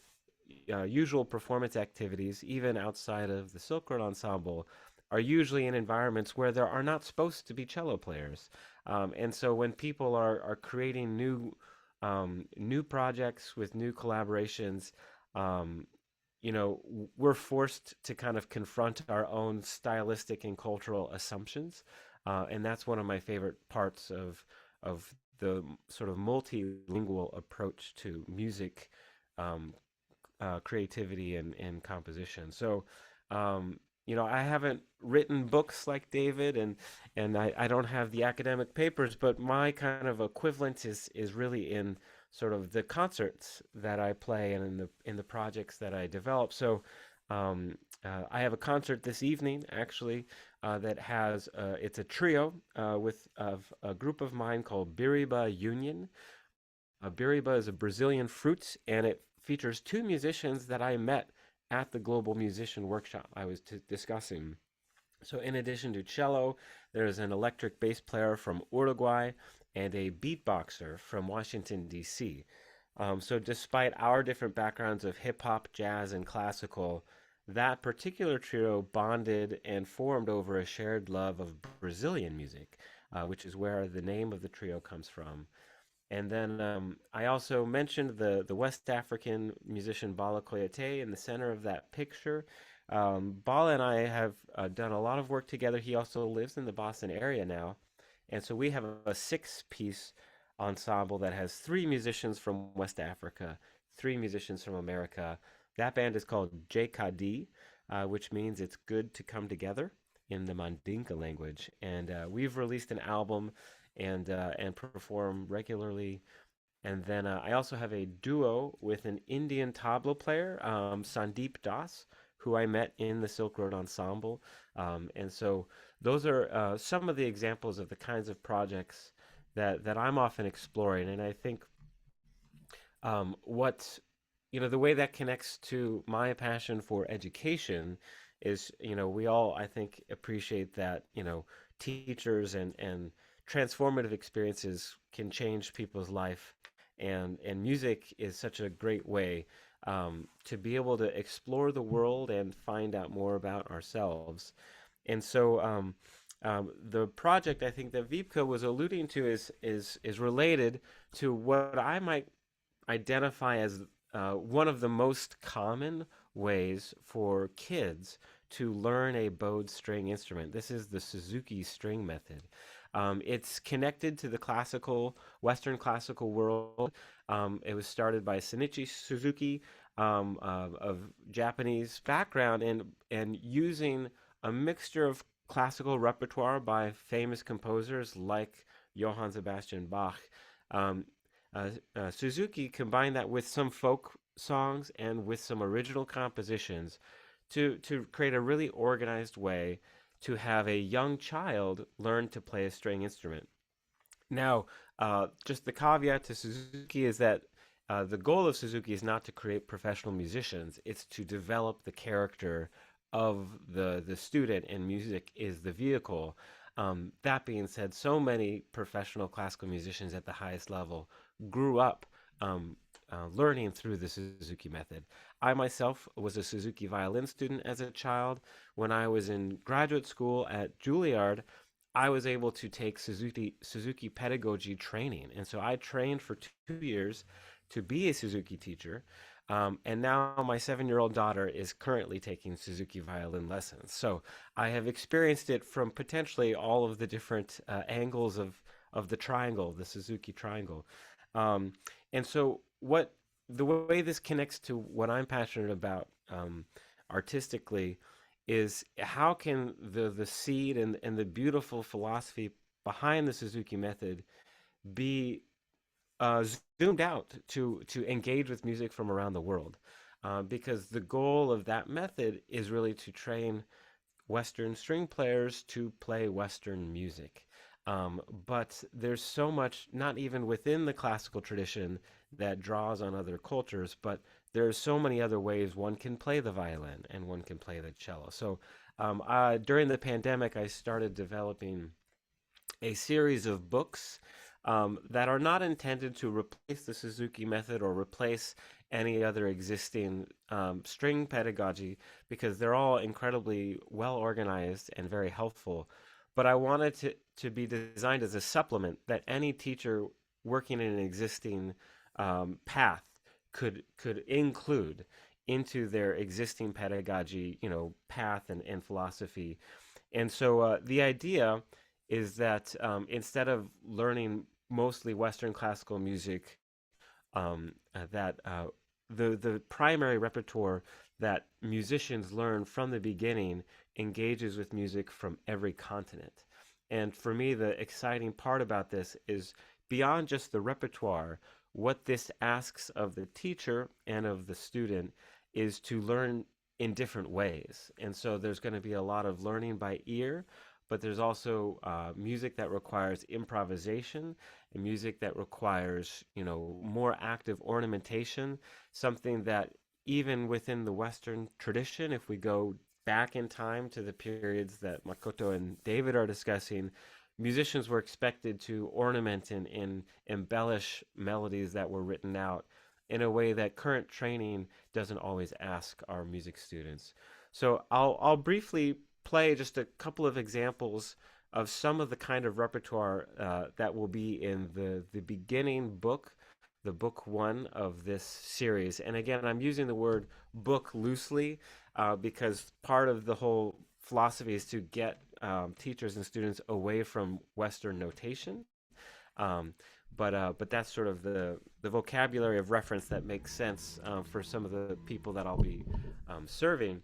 usual performance activities, even outside of the Silk Road Ensemble, are usually in environments where there are not supposed to be cello players. And so when people are creating new projects with new collaborations, we're forced to kind of confront our own stylistic and cultural assumptions. And that's one of my favorite parts of the sort of multilingual approach to music, creativity, and composition. So, I haven't written books like David, and I don't have the academic papers, but my kind of equivalent is really in sort of the concerts that I play and in the projects that I develop. So I have a concert this evening, actually, that has it's a trio with of a group of mine called Biriba Union. Biriba is a Brazilian fruit, and it features two musicians that I met at the Global Musician Workshop I was discussing. So in addition to cello, there's an electric bass player from Uruguay and a beatboxer from Washington, D.C. So despite our different backgrounds of hip hop, jazz, and classical, that particular trio bonded and formed over a shared love of Brazilian music, which is where the name of the trio comes from. And then I also mentioned the West African musician Bala Koyate in the center of that picture. Bala and I have done a lot of work together. He also lives in the Boston area now. And so we have a six-piece ensemble that has three musicians from West Africa, three musicians from America. That band is called JKD, which means it's good to come together in the Mandinka language. And we've released an album and perform regularly. And then I also have a duo with an Indian tabla player, Sandeep Das, who I met in the Silk Road Ensemble. And so those are some of the examples of the kinds of projects that I'm often exploring. And I think what the way that connects to my passion for education is, we all, I think, appreciate that, teachers and transformative experiences can change people's life, and music is such a great way to be able to explore the world and find out more about ourselves. And so the project I think that Vipka was alluding to is related to what I might identify as one of the most common ways for kids to learn a bowed string instrument. This is the Suzuki string method. It's connected to the Western classical world. It was started by Shinichi Suzuki, of Japanese background, and using a mixture of classical repertoire by famous composers like Johann Sebastian Bach. Um, Suzuki combined that with some folk songs and with some original compositions to create a really organized way to have a young child learn to play a string instrument. Now, just the caveat to Suzuki is that the goal of Suzuki is not to create professional musicians; it's to develop the character of the student, and music is the vehicle. That being said, so many professional classical musicians at the highest level grew up learning through the Suzuki method. I myself was a Suzuki violin student as a child. When I was in graduate school at Juilliard, I was able to take Suzuki pedagogy training, and so I trained for 2 years to be a Suzuki teacher. And now my 7-year-old daughter is currently taking Suzuki violin lessons. So I have experienced it from potentially all of the different angles of the triangle, the Suzuki triangle. Um, and so the way this connects to what I'm passionate about artistically is how can the seed and the beautiful philosophy behind the Suzuki method be zoomed out to engage with music from around the world, because the goal of that method is really to train Western string players to play Western music. But there's so much, not even within the classical tradition, that draws on other cultures, but there are so many other ways one can play the violin and one can play the cello. So during the pandemic, I started developing a series of books that are not intended to replace the Suzuki method or replace any other existing string pedagogy, because they're all incredibly well organized and very helpful. But I wanted to be designed as a supplement that any teacher working in an existing path could include into their existing pedagogy, path and philosophy. And so the idea is that instead of learning mostly Western classical music, that the primary repertoire that musicians learn from the beginning engages with music from every continent. And for me, the exciting part about this is beyond just the repertoire, what this asks of the teacher and of the student is to learn in different ways. And so there's going to be a lot of learning by ear, but there's also music that requires improvisation and music that requires, more active ornamentation, something that even within the Western tradition, if we go back in time to the periods that Makoto and David are discussing, musicians were expected to ornament and embellish melodies that were written out in a way that current training doesn't always ask our music students. So I'll briefly play just a couple of examples of some of the kind of repertoire that will be in the beginning book, the book one of this series. And again, I'm using the word book loosely. because part of the whole philosophy is to get teachers and students away from Western notation. Um, but that's sort of the vocabulary of reference that makes sense for some of the people that I'll be serving.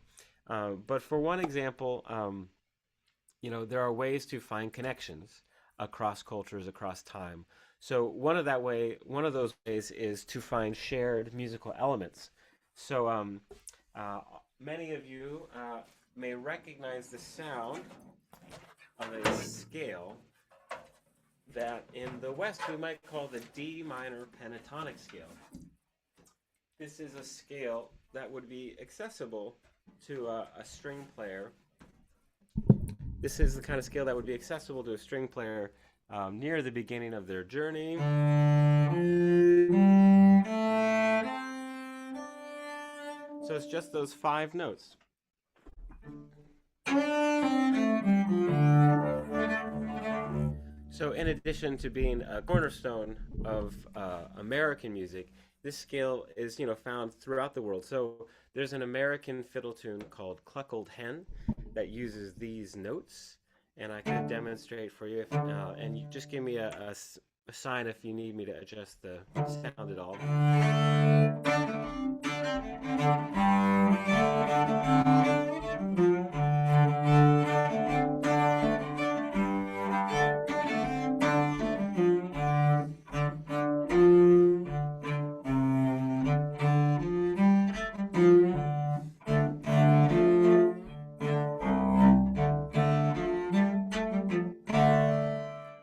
But for one example, there are ways to find connections across cultures, across time. So one of those ways is to find shared musical elements. So uh, many of you may recognize the sound of a scale that in the West we might call the D minor pentatonic scale. This is a scale that would be accessible to a string player. This is the kind of scale that would be accessible to a string player near the beginning of their journey. So it's just those 5 notes. So in addition to being a cornerstone of American music, this scale is found throughout the world. So there's an American fiddle tune called Cluckled Hen that uses these notes, and I could demonstrate for you. And you just give me a sign if you need me to adjust the sound at all.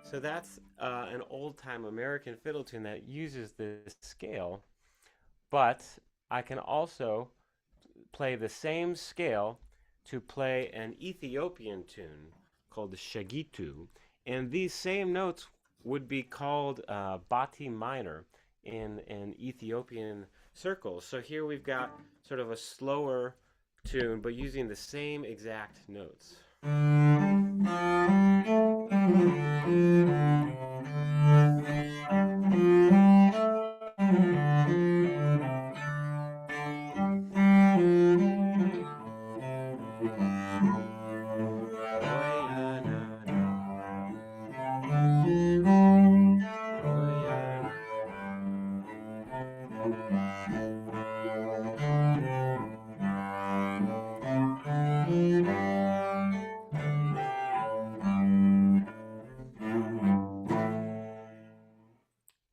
So that's an old-time American fiddle tune that uses this scale, but I can also play the same scale to play an Ethiopian tune called the Shagitu, and these same notes would be called Bati minor in Ethiopian circles. So here we've got sort of a slower tune, but using the same exact notes.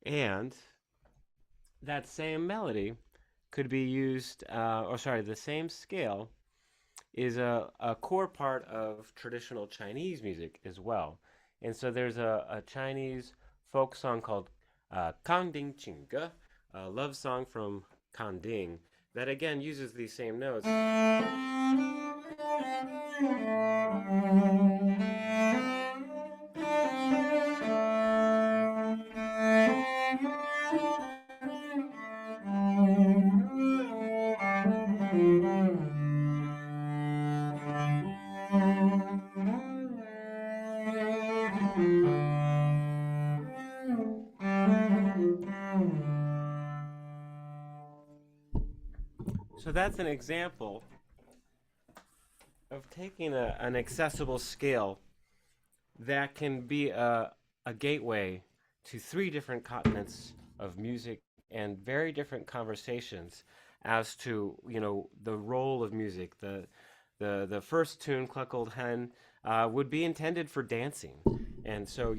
And that same melody could be used, the same scale is a core part of traditional Chinese music as well. And so there's a Chinese folk song called Kang Ding Qing Ge, a love song from Kang Ding, that again uses these same notes. So that's an example of taking an accessible scale that can be a gateway to 3 different continents of music and very different conversations as to the role of music. The first tune, Cluckled Hen, would be intended for dancing, and so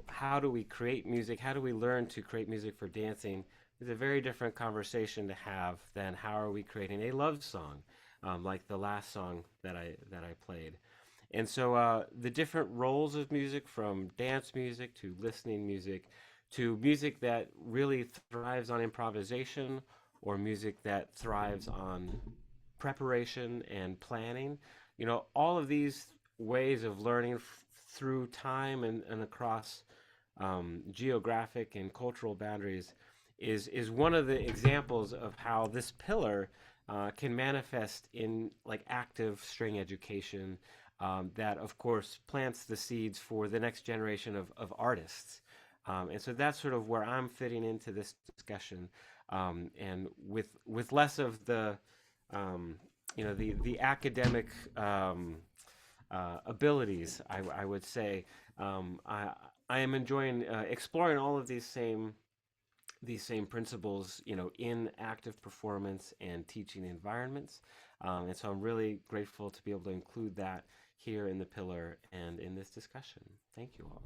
how do we create music? How do we learn to create music for dancing? Is a very different conversation to have than how are we creating a love song, like the last song that I played. And so the different roles of music, from dance music to listening music to music that really thrives on improvisation, or music that thrives on preparation and planning, all of these ways of learning through time and across geographic and cultural boundaries is one of the examples of how this pillar can manifest in like active string education, that of course plants the seeds for the next generation of artists. And so that's sort of where I'm fitting into this discussion, and with less of the the academic abilities, I would say. I am enjoying exploring all of these same principles, in active performance and teaching environments. And so I'm really grateful to be able to include that here in the pillar and in this discussion. Thank you all.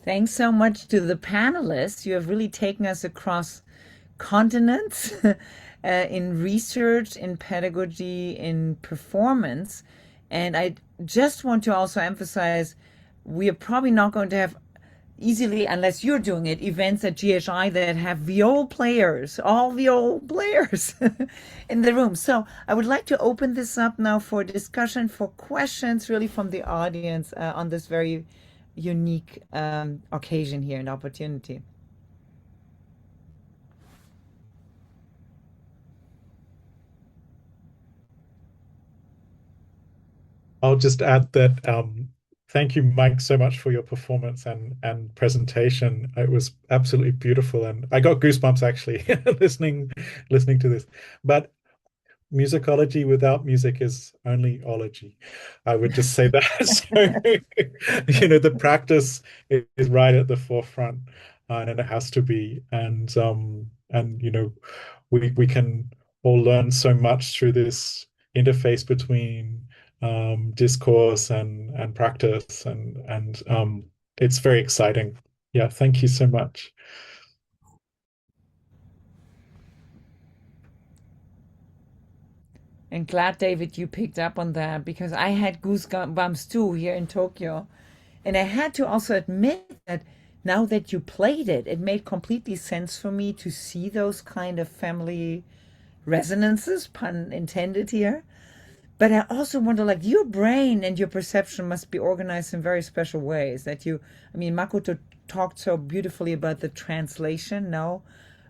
Thanks so much to the panelists. You have really taken us across continents in research, in pedagogy, in performance. And I just want to also emphasize we are probably not going to have easily, unless you're doing it, events at GHI that have viol players, all viol players in the room. So I would like to open this up now for discussion, for questions really from the audience on this very unique occasion here and opportunity. I'll just add that thank you, Mike, so much for your performance and presentation. It was absolutely beautiful, and I got goosebumps actually listening to this. But musicology without music is only ology. I would just say that. So, the practice is right at the forefront, and it has to be. And we can all learn so much through this interface between discourse and practice, and it's very exciting. Yeah, thank you so much. And glad, David, you picked up on that because I had goosebumps too here in Tokyo. And I had to also admit that now that you played it, it made completely sense for me to see those kind of family resonances, pun intended here. But I also wonder, like, your brain and your perception must be organized in very special ways. That you, I mean, Makoto talked so beautifully about the translation, no,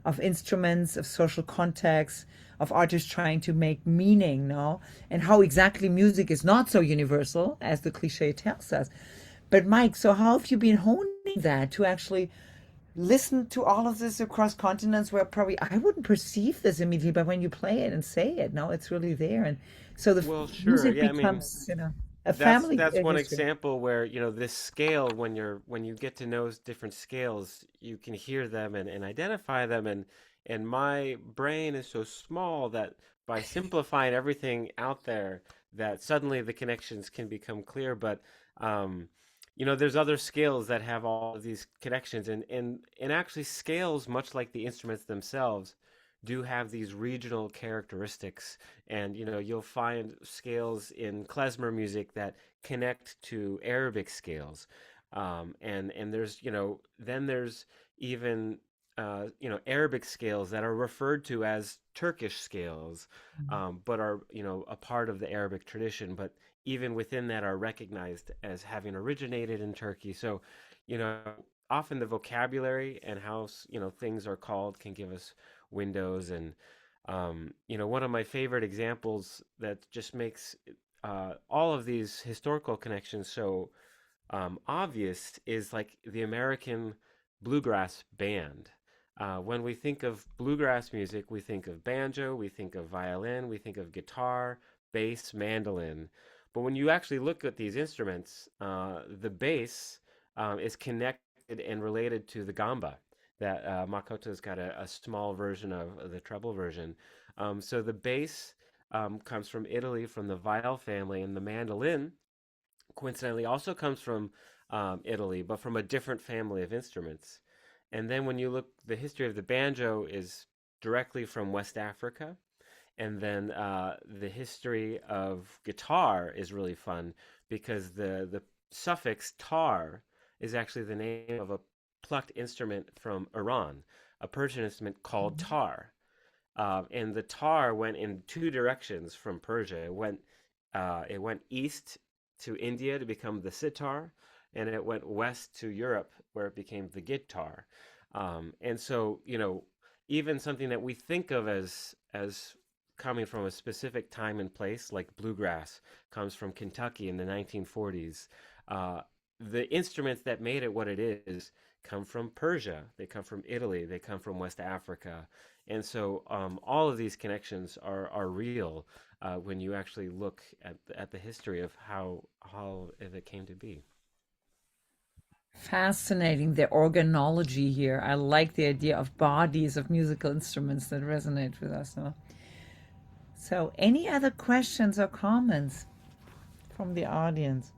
of instruments, of social context, of artists trying to make meaning, no, and how exactly music is not so universal as the cliche tells us. But Mike, so how have you been honing that to actually listen to all of this across continents where probably I wouldn't perceive this immediately, but when you play it and say it, no, it's really there. And so the Well, sure. music Yeah, I mean, becomes, a that's family that's one history. example where, this scale, when you get to know different scales, you can hear them and identify them, and my brain is so small that by simplifying everything out there, that suddenly the connections can become clear. But there's other scales that have all of these connections, and actually scales, much like the instruments themselves, do have these regional characteristics. And you'll find scales in klezmer music that connect to Arabic scales. And there's then there's even Arabic scales that are referred to as Turkish scales, but are a part of the Arabic tradition, but even within that are recognized as having originated in Turkey. So you know often the vocabulary and how things are called can give us windows. And one of my favorite examples that just makes all of these historical connections so obvious is like the American bluegrass band. When we think of bluegrass music, we think of banjo, we think of violin, we think of guitar, bass, mandolin. But when you actually look at these instruments, the bass is connected and related to the gamba. That Makoto's got a small version of the treble version. So the bass comes from Italy, from the viol family, and the mandolin coincidentally also comes from Italy, but from a different family of instruments. And then when you look, the history of the banjo is directly from West Africa. And then the history of guitar is really fun because the suffix tar is actually the name of a plucked instrument from Iran, a Persian instrument called tar. And the tar went in two directions from Persia. It went east to India to become the sitar, and it went west to Europe where it became the guitar. And so, even something that we think of as coming from a specific time and place, like bluegrass, comes from Kentucky in the 1940s. The instruments that made it what it is come from Persia. They come from Italy. They come from West Africa. And so all of these connections are real when you actually look at the history of how it came to be. Fascinating, the organology here. I like the idea of bodies of musical instruments that resonate with us. No? So, any other questions or comments from the audience?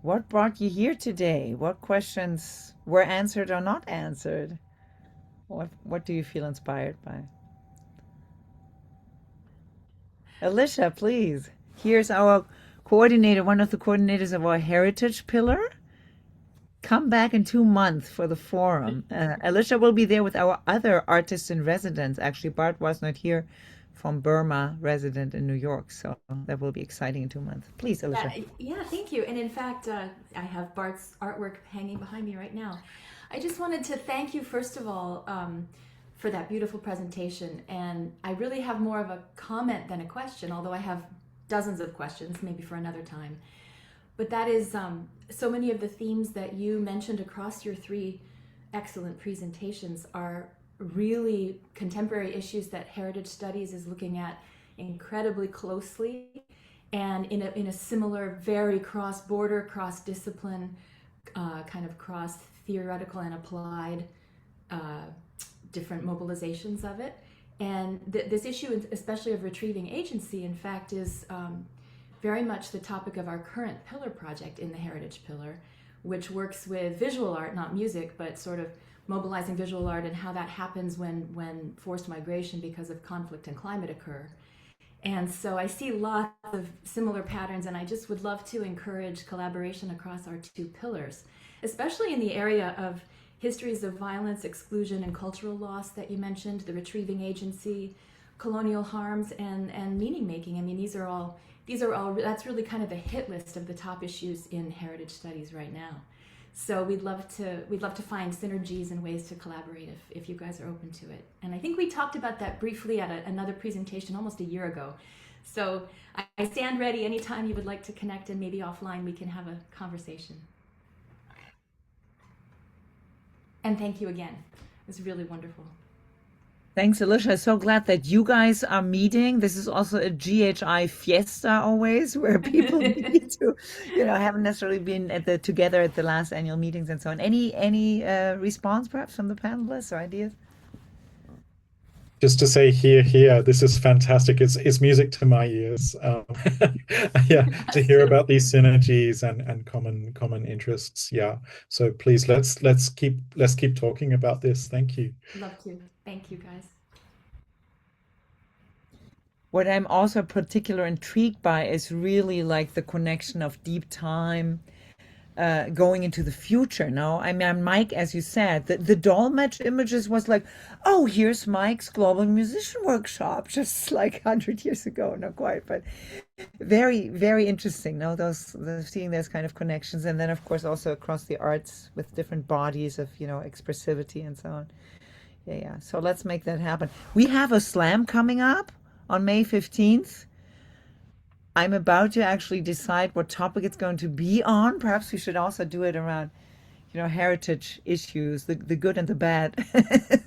What brought you here today? What questions were answered or not answered? What do you feel inspired by? Alicia, please. Here's our coordinator, one of the coordinators of our heritage pillar. Come back in 2 months for the forum. Alicia will be there with our other artists in residence. Actually, Bart was not here from Burma, resident in New York. So that will be exciting in 2 months. Please, Alicia. Yeah, thank you. And in fact, I have Bart's artwork hanging behind me right now. I just wanted to thank you, first of all, for that beautiful presentation. And I really have more of a comment than a question, although I have dozens of questions, maybe for another time. But that is so many of the themes that you mentioned across your three excellent presentations are really contemporary issues that Heritage Studies is looking at incredibly closely, and in a similar, very cross-border, cross-discipline, kind of cross-theoretical and applied uh, different mobilizations of it. And this issue, especially of retrieving agency, in fact, is very much the topic of our current pillar project in the Heritage Pillar, which works with visual art, not music, but sort of mobilizing visual art and how that happens when forced migration because of conflict and climate occur. And so I see lots of similar patterns, and I just would love to encourage collaboration across our two pillars, especially in the area of histories of violence, exclusion, and cultural loss that you mentioned, the retrieving agency, colonial harms, and meaning making. I mean, these are all, that's really kind of the hit list of the top issues in heritage studies right now. So we'd love to find synergies and ways to collaborate if you guys are open to it. And I think we talked about that briefly at another presentation almost a year ago. So I stand ready anytime you would like to connect, and maybe offline we can have a conversation. And thank you again. It was really wonderful. Thanks, Alicia. So glad that you guys are meeting. This is also a GHI fiesta always, where people meet who, haven't necessarily been together at the last annual meetings and so on. Any response perhaps from the panelists or ideas? Just to say here, this is fantastic. It's music to my ears. Yeah, to hear about these synergies and common interests. Yeah. So please let's keep talking about this. Thank you. Love to. Thank you, guys. What I'm also particularly intrigued by is really like the connection of deep time going into the future. No, I mean, Mike, as you said, the doll match images was like, oh, here's Mike's global musician workshop, just like 100 years ago. Not quite, but very, very interesting. No, seeing those kind of connections, and then of course also across the arts with different bodies of expressivity and so on. Yeah. So let's make that happen. We have a slam coming up on May 15th. I'm about to actually decide what topic it's going to be on. Perhaps we should also do it around, heritage issues, the good and the bad.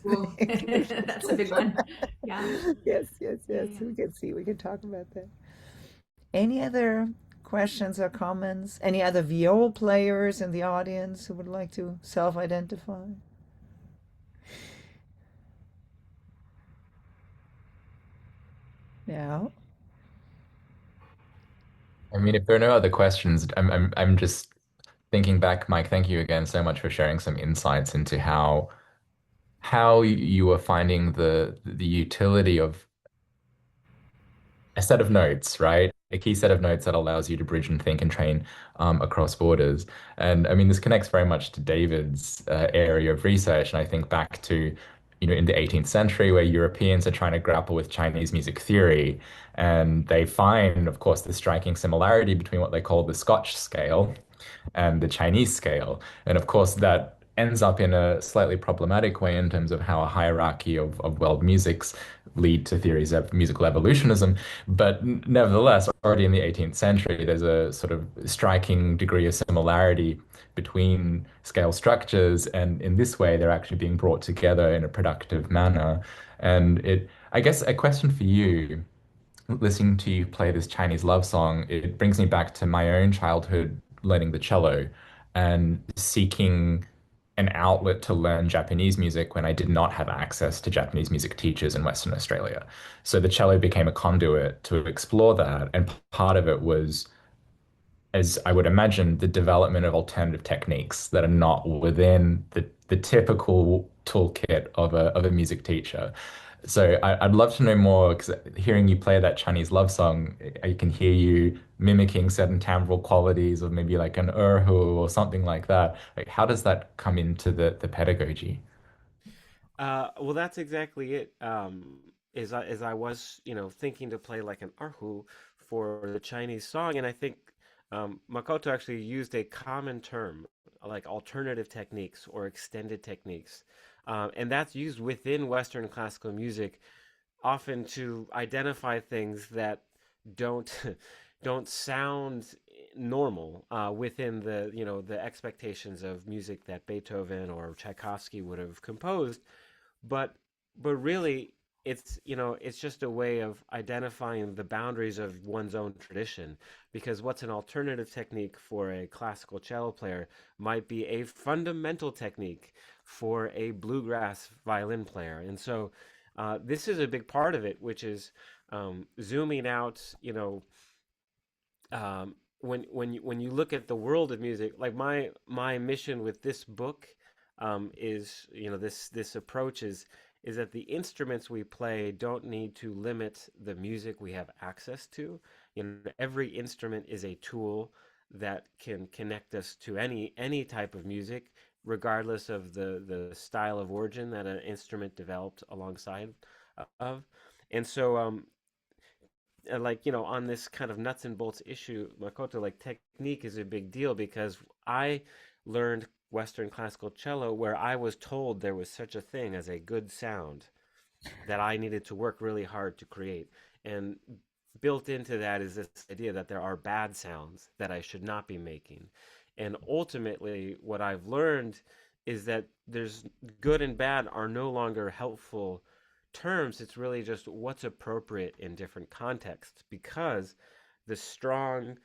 Cool. That's a big one. Yeah. Yes. Yeah. We can see. We can talk about that. Any other questions or comments? Any other viol players in the audience who would like to self-identify? Yeah. I mean, if there are no other questions, I'm just thinking back, Mike. Thank you again so much for sharing some insights into how you are finding the utility of a set of notes, right? A key set of notes that allows you to bridge and think and train across borders. And I mean, this connects very much to David's area of research. And I think back to, in the 18th century, where Europeans are trying to grapple with Chinese music theory. And they find, of course, the striking similarity between what they call the Scotch scale and the Chinese scale. And of course, that ends up in a slightly problematic way in terms of how a hierarchy of world music's lead to theories of musical evolutionism. But nevertheless, already in the 18th century, there's a sort of striking degree of similarity between scale structures, and in this way, they're actually being brought together in a productive manner. And I guess, a question for you, listening to you play this Chinese love song, it brings me back to my own childhood learning the cello and seeking an outlet to learn Japanese music when I did not have access to Japanese music teachers in Western Australia. So the cello became a conduit to explore that. And part of it was, as I would imagine, the development of alternative techniques that are not within the typical toolkit of a music teacher. So I'd love to know more because hearing you play that Chinese love song, I can hear you mimicking certain timbral qualities of maybe like an erhu or something like that. Like, how does that come into the pedagogy? Well, that's exactly it. As I was, thinking to play like an erhu for the Chinese song, and I think Makoto actually used a common term like alternative techniques or extended techniques, and that's used within Western classical music often to identify things that don't don't sound normal within the expectations of music that Beethoven or Tchaikovsky would have composed, but really it's just a way of identifying the boundaries of one's own tradition, because what's an alternative technique for a classical cello player might be a fundamental technique for a bluegrass violin player. And so this is a big part of it, which is zooming out, when you look at the world of music, like my mission with this book is, this approach is that the instruments we play don't need to limit the music we have access to. Every instrument is a tool that can connect us to any type of music, regardless of the style of origin that an instrument developed alongside of. And so like on this kind of nuts and bolts issue, Makoto, like technique is a big deal because I learned Western classical cello where I was told there was such a thing as a good sound that I needed to work really hard to create. And built into that is this idea that there are bad sounds that I should not be making. And ultimately, what I've learned is that there's good and bad are no longer helpful terms. It's really just what's appropriate in different contexts, because the strong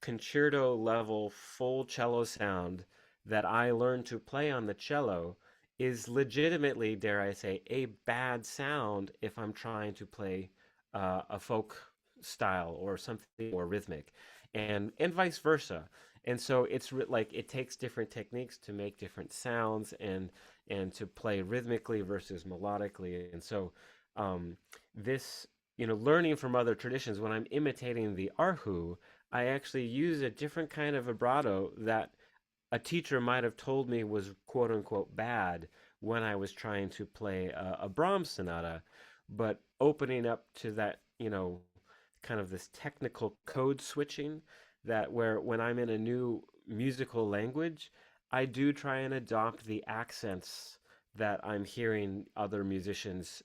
concerto level full cello sound that I learned to play on the cello is legitimately, dare I say, a bad sound if I'm trying to play a folk style or something more rhythmic, and vice versa. And so like it takes different techniques to make different sounds and to play rhythmically versus melodically. And so um, this, learning from other traditions, when I'm imitating the arhu, I actually use a different kind of vibrato that a teacher might have told me was quote unquote bad when I was trying to play a Brahms sonata, but opening up to that, kind of this technical code switching, that where when I'm in a new musical language, I do try and adopt the accents that I'm hearing other musicians,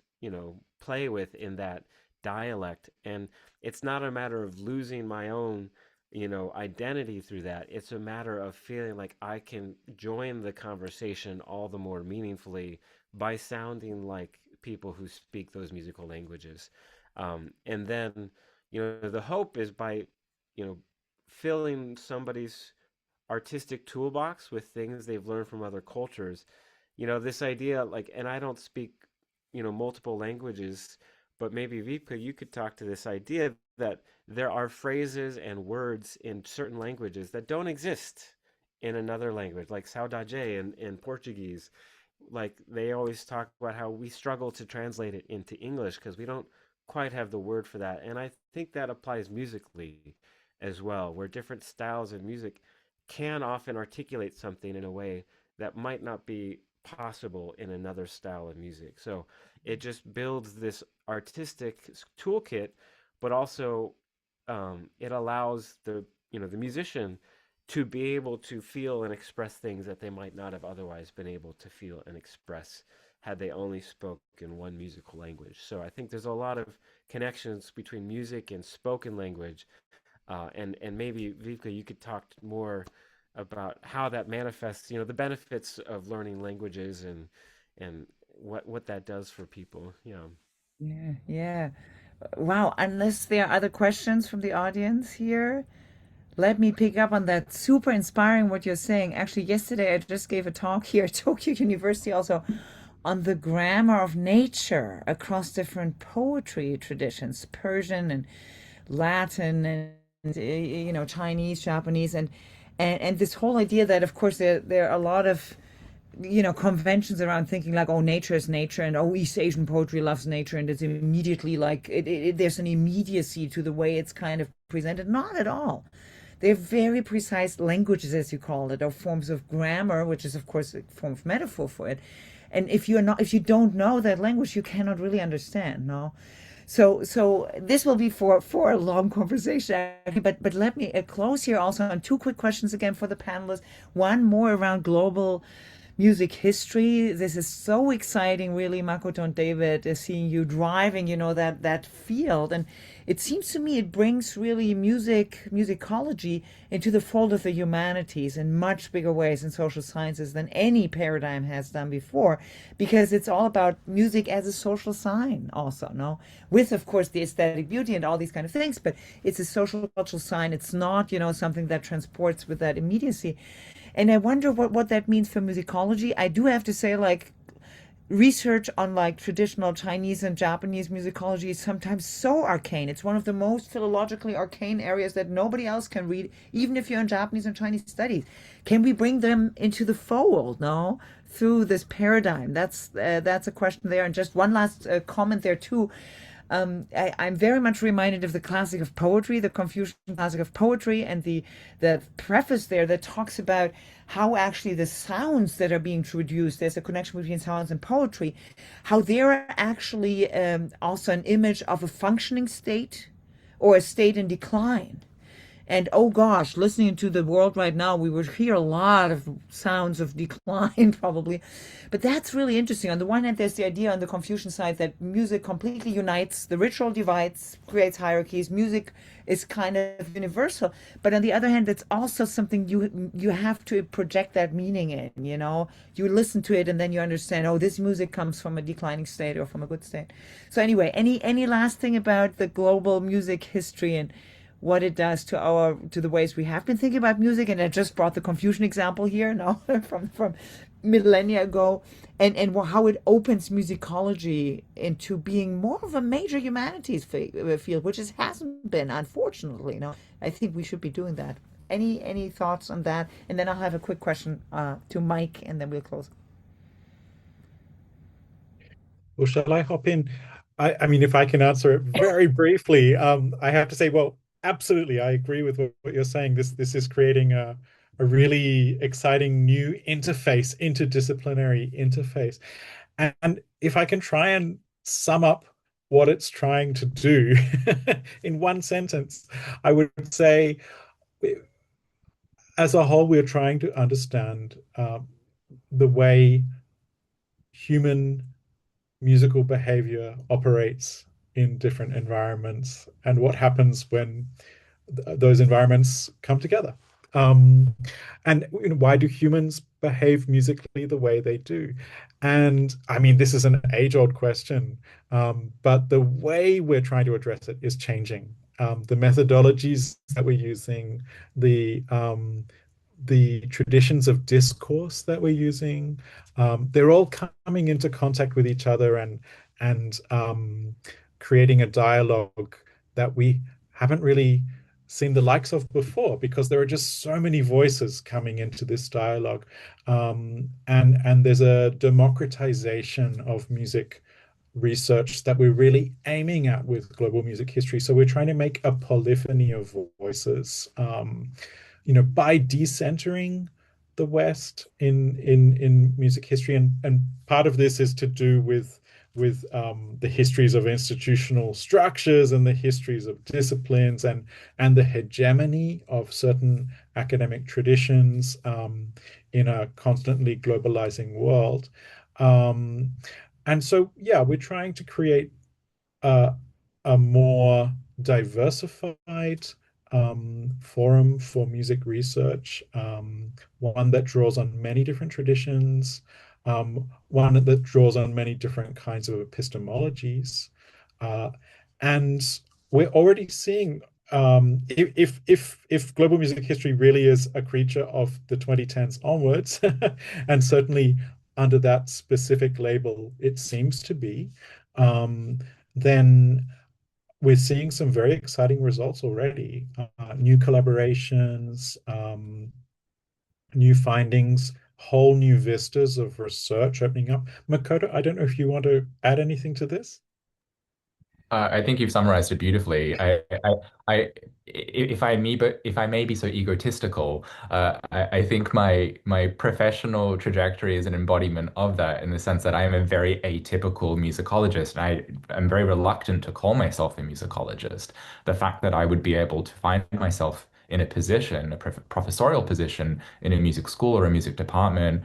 play with in that dialect. And it's not a matter of losing my own, identity through that. It's a matter of feeling like I can join the conversation all the more meaningfully by sounding like people who speak those musical languages. And then, the hope is by, you know, filling somebody's artistic toolbox with things they've learned from other cultures. This idea, like, and I don't speak, multiple languages, but maybe Vipka, you could talk to this idea that there are phrases and words in certain languages that don't exist in another language, like saudade in Portuguese. Like they always talk about how we struggle to translate it into English because we don't quite have the word for that. And I think that applies musically as well, where different styles of music can often articulate something in a way that might not be possible in another style of music. So it just builds this artistic toolkit, but also it allows the musician to be able to feel and express things that they might not have otherwise been able to feel and express had they only spoken one musical language. So I think there's a lot of connections between music and spoken language. And maybe Vivka, you could talk more about how that manifests, the benefits of learning languages and what that does for people. Yeah. Yeah, yeah. Wow, unless there are other questions from the audience here, let me pick up on that. Super inspiring what you're saying. Actually, yesterday I just gave a talk here at Tokyo University also on the grammar of nature across different poetry traditions, Persian and Latin and Chinese, Japanese, and this whole idea that of course there are a lot of conventions around thinking like, oh, nature is nature, and oh, East Asian poetry loves nature, and it's immediately like there's an immediacy to the way it's kind of presented. Not at all. They're very precise languages, as you call it, or forms of grammar, which is of course a form of metaphor for it. And if you don't know that language, you cannot really understand. No, so this will be for a long conversation. But let me close here also on two quick questions again for the panelists. One more around global music history. This is so exciting, really, Makoto and David, seeing you driving, that field. And it seems to me it brings really musicology into the fold of the humanities in much bigger ways in social sciences than any paradigm has done before, because it's all about music as a social sign also, no? With, of course, the aesthetic beauty and all these kind of things, but it's a social cultural sign. It's not, something that transports with that immediacy. And I wonder what that means for musicology. I do have to say, like, research on like traditional Chinese and Japanese musicology is sometimes so arcane. It's one of the most philologically arcane areas that nobody else can read, even if you're in Japanese and Chinese studies. Can we bring them into the fold, no? Through this paradigm? That's a question there. And just one last comment there too. I'm very much reminded of the classic of poetry, the Confucian classic of poetry, and the preface there that talks about how actually the sounds that are being produced, there's a connection between sounds and poetry, how they're actually also an image of a functioning state or a state in decline. And oh gosh, listening to the world right now, we would hear a lot of sounds of decline probably. But that's really interesting. On the one hand, there's the idea on the Confucian side that music completely unites, the ritual divides, creates hierarchies. Music is kind of universal. But on the other hand, it's also something you have to project that meaning in, You listen to it and then you understand, oh, this music comes from a declining state or from a good state. So anyway, any last thing about the global music history and what it does to the ways we have been thinking about music? And I just brought the Confucian example here now from millennia ago, and how it opens musicology into being more of a major humanities field, which it hasn't been, unfortunately. I think we should be doing that. Any thoughts on that? And then I'll have a quick question to Mike, and then we'll close. Well, shall I hop in? I mean, if I can answer it very briefly, I have to say, well, absolutely, I agree with what you're saying. This is creating a really exciting new interface, interdisciplinary interface. And if I can try and sum up what it's trying to do in one sentence, I would say, as a whole, we're trying to understand the way human musical behavior operates in different environments and what happens when those environments come together. And why do humans behave musically the way they do? And I mean, this is an age-old question, but the way we're trying to address it is changing. The methodologies that we're using, the traditions of discourse that we're using, they're all coming into contact with each other and creating a dialogue that we haven't really seen the likes of before, because there are just so many voices coming into this dialogue. And there's a democratization of music research that we're really aiming at with global music history. So we're trying to make a polyphony of voices, by decentering the West in music history, and part of this is to do with the histories of institutional structures and the histories of disciplines and the hegemony of certain academic traditions in a constantly globalizing world. Um, and so, yeah, we're trying to create a, a more diversified forum for music research, one that draws on many different traditions, one that draws on many different kinds of epistemologies. Uh, and we're already seeing if global music history really is a creature of the 2010s onwards, and certainly under that specific label, it seems to be, um, then we're seeing some very exciting results already. New collaborations, new findings, whole new vistas of research opening up. Makoto, I don't know if you want to add anything to this. I think you've summarized it beautifully. If I may be so egotistical, I think my professional trajectory is an embodiment of that in the sense that I am a very atypical musicologist, and I am very reluctant to call myself a musicologist. The fact that I would be able to find myself in a position, a professorial position in a music school or a music department,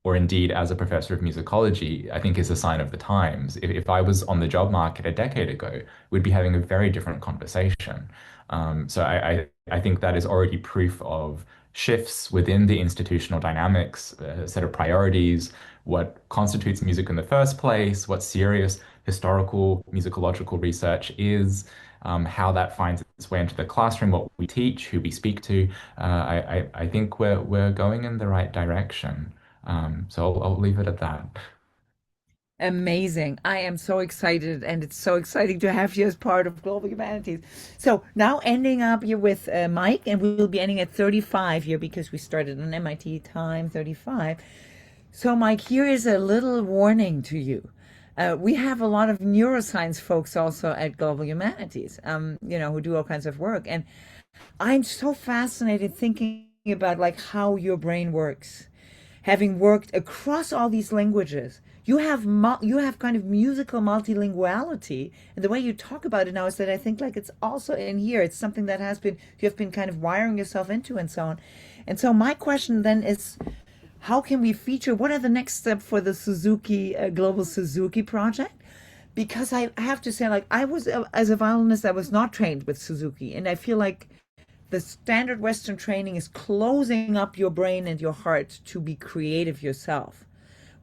or indeed as a professor of musicology, I think is a sign of the times. If I was on the job market a decade ago, we'd be having a very different conversation. So I think that is already proof of shifts within the institutional dynamics, a set of priorities, what constitutes music in the first place, what serious historical musicological research is, how that finds its way into the classroom, what we teach, who we speak to. I think we're going in the right direction. So I'll leave it at that. Amazing. I am so excited, and it's so exciting to have you as part of Global Humanities. So now ending up here with Mike, and we will be ending at 35 here because we started on MIT time 35. So, Mike, here is a little warning to you. We have a lot of neuroscience folks also at Global Humanities, who do all kinds of work. And I'm so fascinated thinking about like how your brain works, having worked across all these languages. You have kind of musical multilinguality, and the way you talk about it now is that I think like it's also in here. It's something that has been you have been kind of wiring yourself into, and so on. And so my question then is, how can we feature? What are the next step for the Suzuki Global Suzuki project? Because I have to say, like I was as a violinist, I was not trained with Suzuki, and I feel like the standard Western training is closing up your brain and your heart to be creative yourself.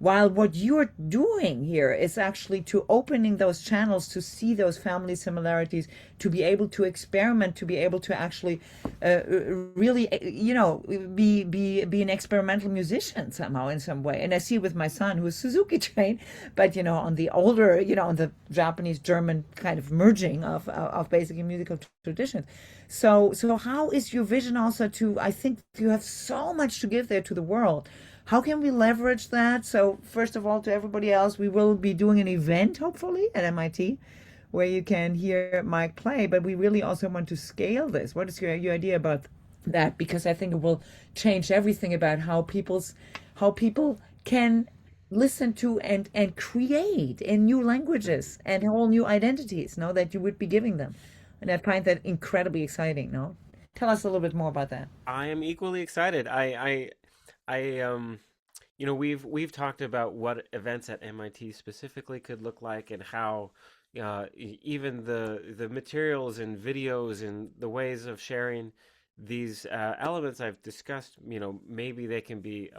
While what you're doing here is actually to opening those channels to see those family similarities, to be able to experiment, to be able to actually really, be an experimental musician somehow in some way. And I see with my son, who is Suzuki trained, but on the older, on the Japanese German kind of merging of basically musical traditions. So how is your vision also to? I think you have so much to give there to the world. How can we leverage that? So, first of all, to everybody else, we will be doing an event, hopefully, at MIT where you can hear Mike play, but we really also want to scale this. What is your idea about that? Because I think it will change everything about how people can listen to and create in new languages and whole new identities, no, that you would be giving them. And I find that incredibly exciting, no? Tell us a little bit more about that. I am equally excited. I we've talked about what events at MIT specifically could look like, and how even the materials and videos and the ways of sharing these elements I've discussed, maybe they can be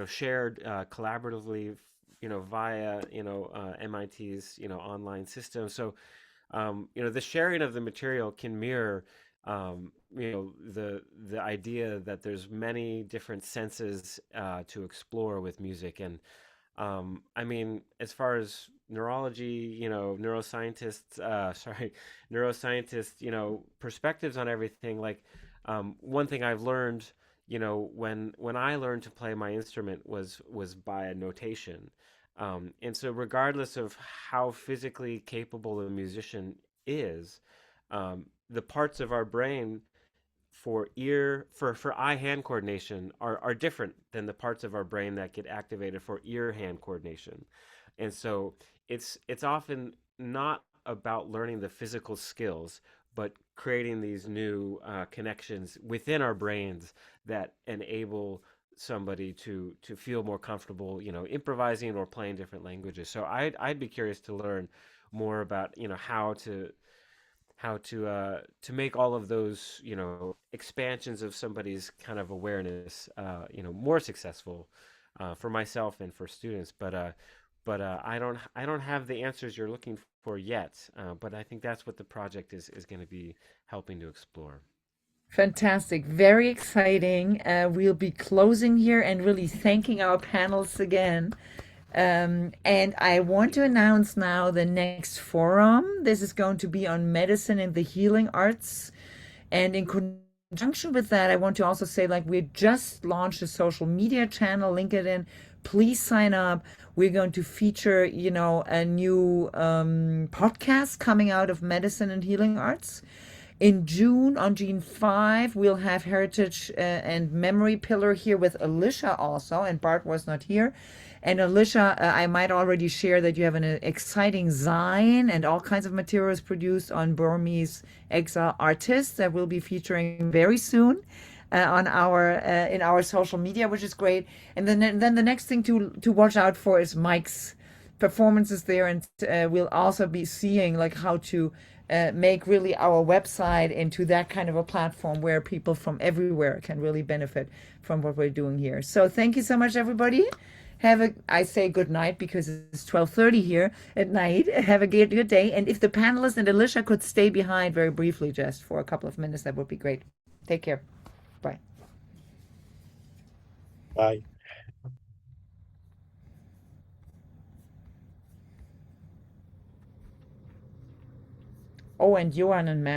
shared collaboratively, via MIT's online system. So the sharing of the material can mirror the idea that there's many different senses to explore with music. And I mean, as far as neurology, neuroscientists, neuroscientists, perspectives on everything. Like one thing I've learned, when I learned to play my instrument was by a notation. And so, regardless of how physically capable a musician is, the parts of our brain for eye hand coordination are different than the parts of our brain that get activated for ear hand coordination. And so it's often not about learning the physical skills, but creating these new connections within our brains that enable somebody to feel more comfortable, improvising or playing different languages. So I'd be curious to learn more about, how to make all of those, expansions of somebody's kind of awareness, more successful, for myself and for students. But I don't have the answers you're looking for yet. But I think that's what the project is going to be helping to explore. Fantastic. Very exciting. We'll be closing here and really thanking our panelists again. And I want to announce now the next forum. This is going to be on medicine and the healing arts. And in conjunction with that, I want to also say, like, we just launched a social media channel, LinkedIn. Please sign up. We're going to feature, a new podcast coming out of medicine and healing arts. In June, on June 5, we'll have Heritage and Memory Pillar here with Alicia also, and Bart was not here. And Alicia, I might already share that you have an exciting zine and all kinds of materials produced on Burmese exile artists that we'll be featuring very soon on our in our social media, which is great. And then the next thing to watch out for is Mike's performances there, and we'll also be seeing like how to make really our website into that kind of a platform where people from everywhere can really benefit from what we're doing here. So thank you so much, everybody. I say good night because it's 12:30 here at night. Have a good day. And if the panelists and Alicia could stay behind very briefly just for a couple of minutes, that would be great. Take care. Bye. Bye. Oh, and Johan and Matt.